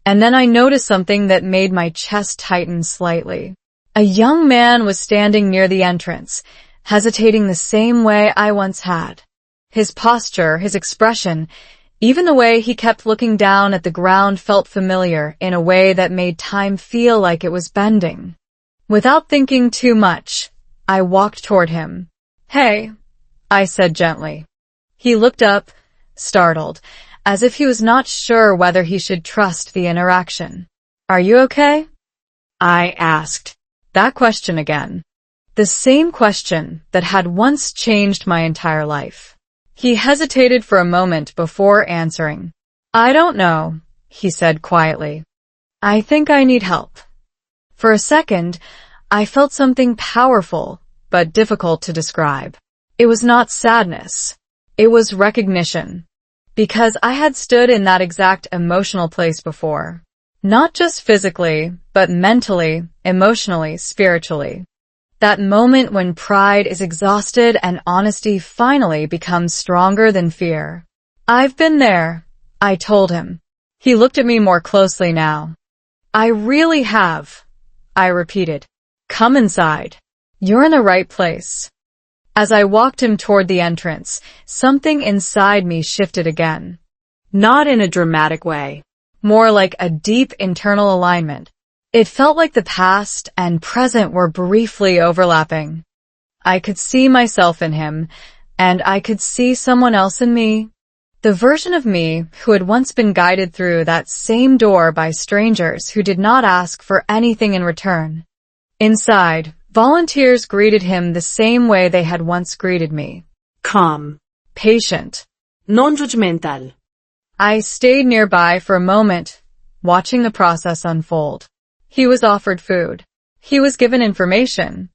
And then I noticed something that made my chest tighten slightly. A young man was standing near the entrance, hesitating the same way I once had. His posture, his expression, even the way he kept looking down at the ground felt familiar in a way that made time feel like it was bending. Without thinking too much, I walked toward him. "Hey," I said gently. He looked up, startled, as if he was not sure whether he should trust the interaction. "Are you okay?" I asked. That question again. The same question that had once changed my entire life. He hesitated for a moment before answering. "I don't know," he said quietly. "I think I need help." For a second, I felt something powerful, but difficult to describe. It was not sadness. It was recognition. Because I had stood in that exact emotional place before. Not just physically, but mentally, emotionally, spiritually. That moment when pride is exhausted and honesty finally becomes stronger than fear. "I've been there," I told him. He looked at me more closely now. "I really have," I repeated. "Come inside. You're in the right place." As I walked him toward the entrance, something inside me shifted again. Not in a dramatic way. More like a deep internal alignment. It felt like the past and present were briefly overlapping. I could see myself in him, and I could see someone else in me. The version of me who had once been guided through that same door by strangers who did not ask for anything in return. Inside, volunteers greeted him the same way they had once greeted me. Calm. Patient. Non-judgmental. I stayed nearby for a moment, watching the process unfold. He was offered food. He was given information.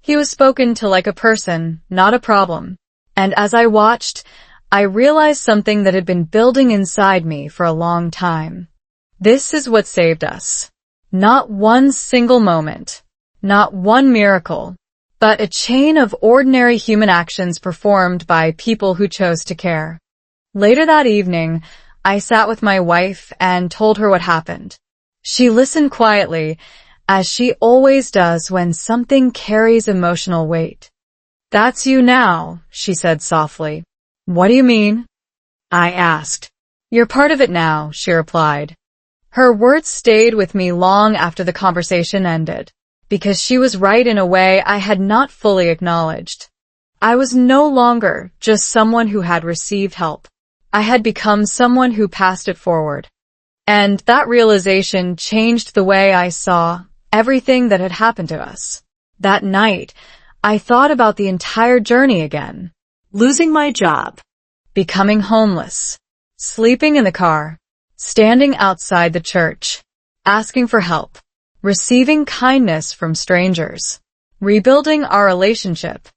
He was spoken to like a person, not a problem. And as I watched, I realized something that had been building inside me for a long time. This is what saved us. Not one single moment, not one miracle, but a chain of ordinary human actions performed by people who chose to care. Later that evening, I sat with my wife and told her what happened. She listened quietly, as she always does when something carries emotional weight. "That's you now," she said softly. "What do you mean?" I asked. "You're part of it now," she replied. Her words stayed with me long after the conversation ended, because she was right in a way I had not fully acknowledged. I was no longer just someone who had received help. I had become someone who passed it forward. And that realization changed the way I saw everything that had happened to us. That night, I thought about the entire journey again. Losing my job. Becoming homeless. Sleeping in the car. Standing outside the church. Asking for help. Receiving kindness from strangers. Rebuilding our relationship.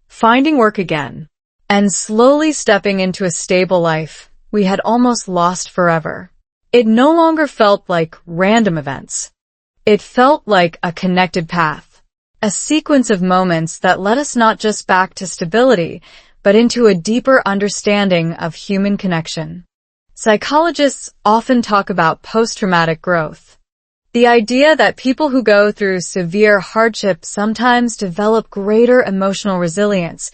Finding work again. And slowly stepping into a stable life we had almost lost forever. It no longer felt like random events. It felt like a connected path, a sequence of moments that led us not just back to stability, but into a deeper understanding of human connection. Psychologists often talk about post-traumatic growth. The idea that people who go through severe hardship sometimes develop greater emotional resilience,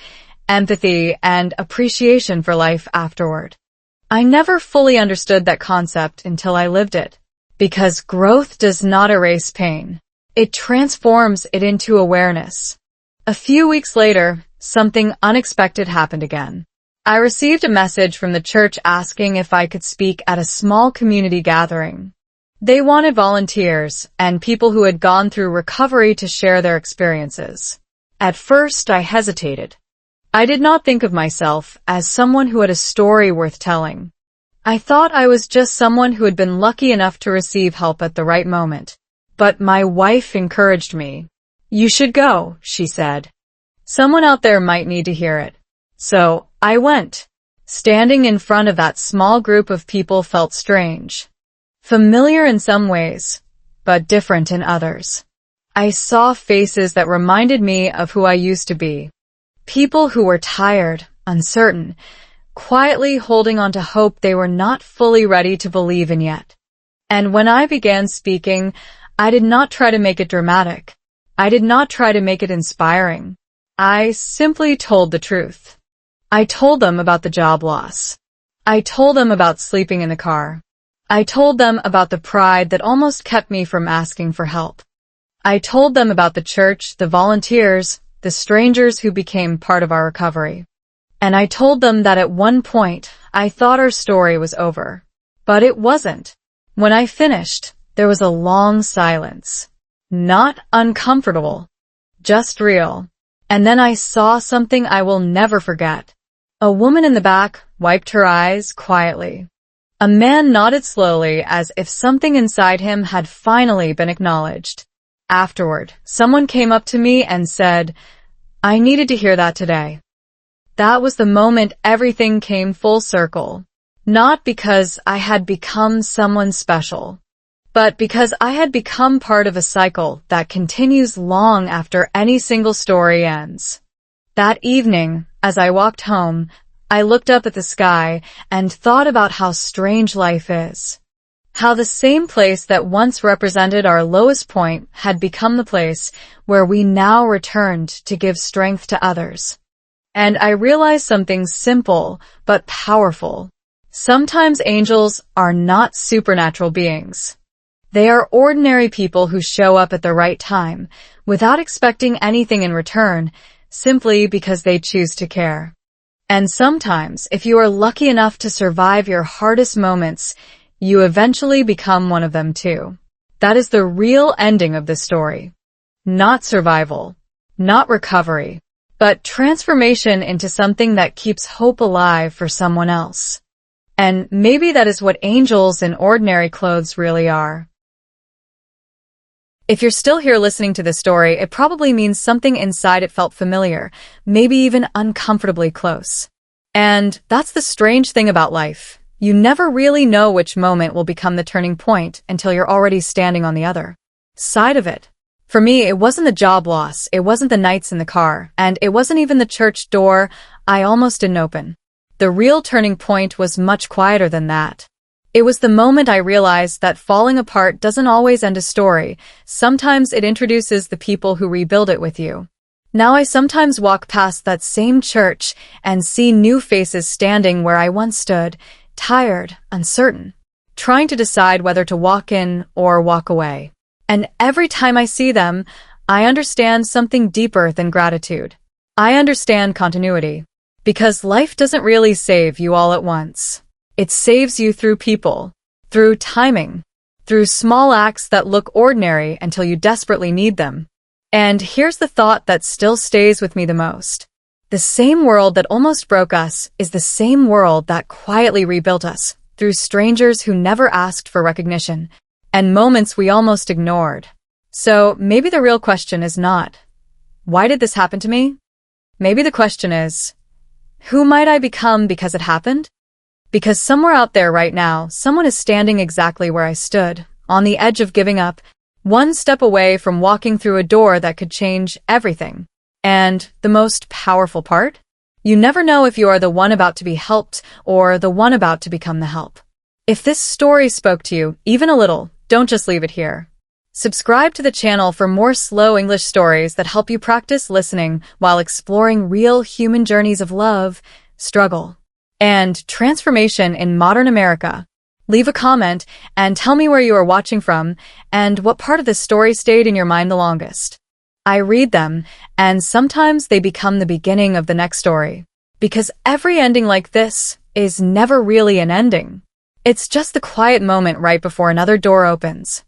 empathy, and appreciation for life afterward. I never fully understood that concept until I lived it. Because growth does not erase pain. It transforms it into awareness. A few weeks later, something unexpected happened again. I received a message from the church asking if I could speak at a small community gathering. They wanted volunteers and people who had gone through recovery to share their experiences. At first, I hesitated. I did not think of myself as someone who had a story worth telling. I thought I was just someone who had been lucky enough to receive help at the right moment. But my wife encouraged me. "You should go," she said. "Someone out there might need to hear it." So, I went. Standing in front of that small group of people felt strange. Familiar in some ways, but different in others. I saw faces that reminded me of who I used to be. People who were tired, uncertain, quietly holding on to hope they were not fully ready to believe in yet. And when I began speaking, I did not try to make it dramatic. I did not try to make it inspiring. I simply told the truth. I told them about the job loss. I told them about sleeping in the car. I told them about the pride that almost kept me from asking for help. I told them about the church, the volunteers, the strangers who became part of our recovery. And I told them that at one point, I thought our story was over. But it wasn't. When I finished, there was a long silence. Not uncomfortable, just real. And then I saw something I will never forget. A woman in the back wiped her eyes quietly. A man nodded slowly as if something inside him had finally been acknowledged. Afterward, someone came up to me and said, "I needed to hear that today." That was the moment everything came full circle. Not because I had become someone special, but because I had become part of a cycle that continues long after any single story ends. That evening, as I walked home, I looked up at the sky and thought about how strange life is. How the same place that once represented our lowest point had become the place where we now returned to give strength to others. And I realized something simple but powerful. Sometimes angels are not supernatural beings. They are ordinary people who show up at the right time, without expecting anything in return, simply because they choose to care. And sometimes, if you are lucky enough to survive your hardest moments, you eventually become one of them too. That is the real ending of this story. Not survival, not recovery, but transformation into something that keeps hope alive for someone else. And maybe that is what angels in ordinary clothes really are. If you're still here listening to this story, it probably means something inside it felt familiar, maybe even uncomfortably close. And that's the strange thing about life. You never really know which moment will become the turning point until you're already standing on the other side of it. For me, it wasn't the job loss, it wasn't the nights in the car, and it wasn't even the church door I almost didn't open. The real turning point was much quieter than that. It was the moment I realized that falling apart doesn't always end a story. Sometimes it introduces the people who rebuild it with you. Now I sometimes walk past that same church and see new faces standing where I once stood, tired, uncertain, trying to decide whether to walk in or walk away. And every time I see them, I understand something deeper than gratitude. I understand continuity. Because life doesn't really save you all at once. It saves you through people, through timing, through small acts that look ordinary until you desperately need them. And here's the thought that still stays with me the most. The same world that almost broke us is the same world that quietly rebuilt us, through strangers who never asked for recognition, and moments we almost ignored. So maybe the real question is not, why did this happen to me? Maybe the question is, who might I become because it happened? Because somewhere out there right now, someone is standing exactly where I stood, on the edge of giving up, one step away from walking through a door that could change everything. And the most powerful part? You never know if you are the one about to be helped or the one about to become the help. If this story spoke to you, even a little, don't just leave it here. Subscribe to the channel for more slow English stories that help you practice listening while exploring real human journeys of love, struggle, and transformation in modern America. Leave a comment and tell me where you are watching from and what part of the story stayed in your mind the longest. I read them, and sometimes they become the beginning of the next story. Because every ending like this is never really an ending. It's just the quiet moment right before another door opens.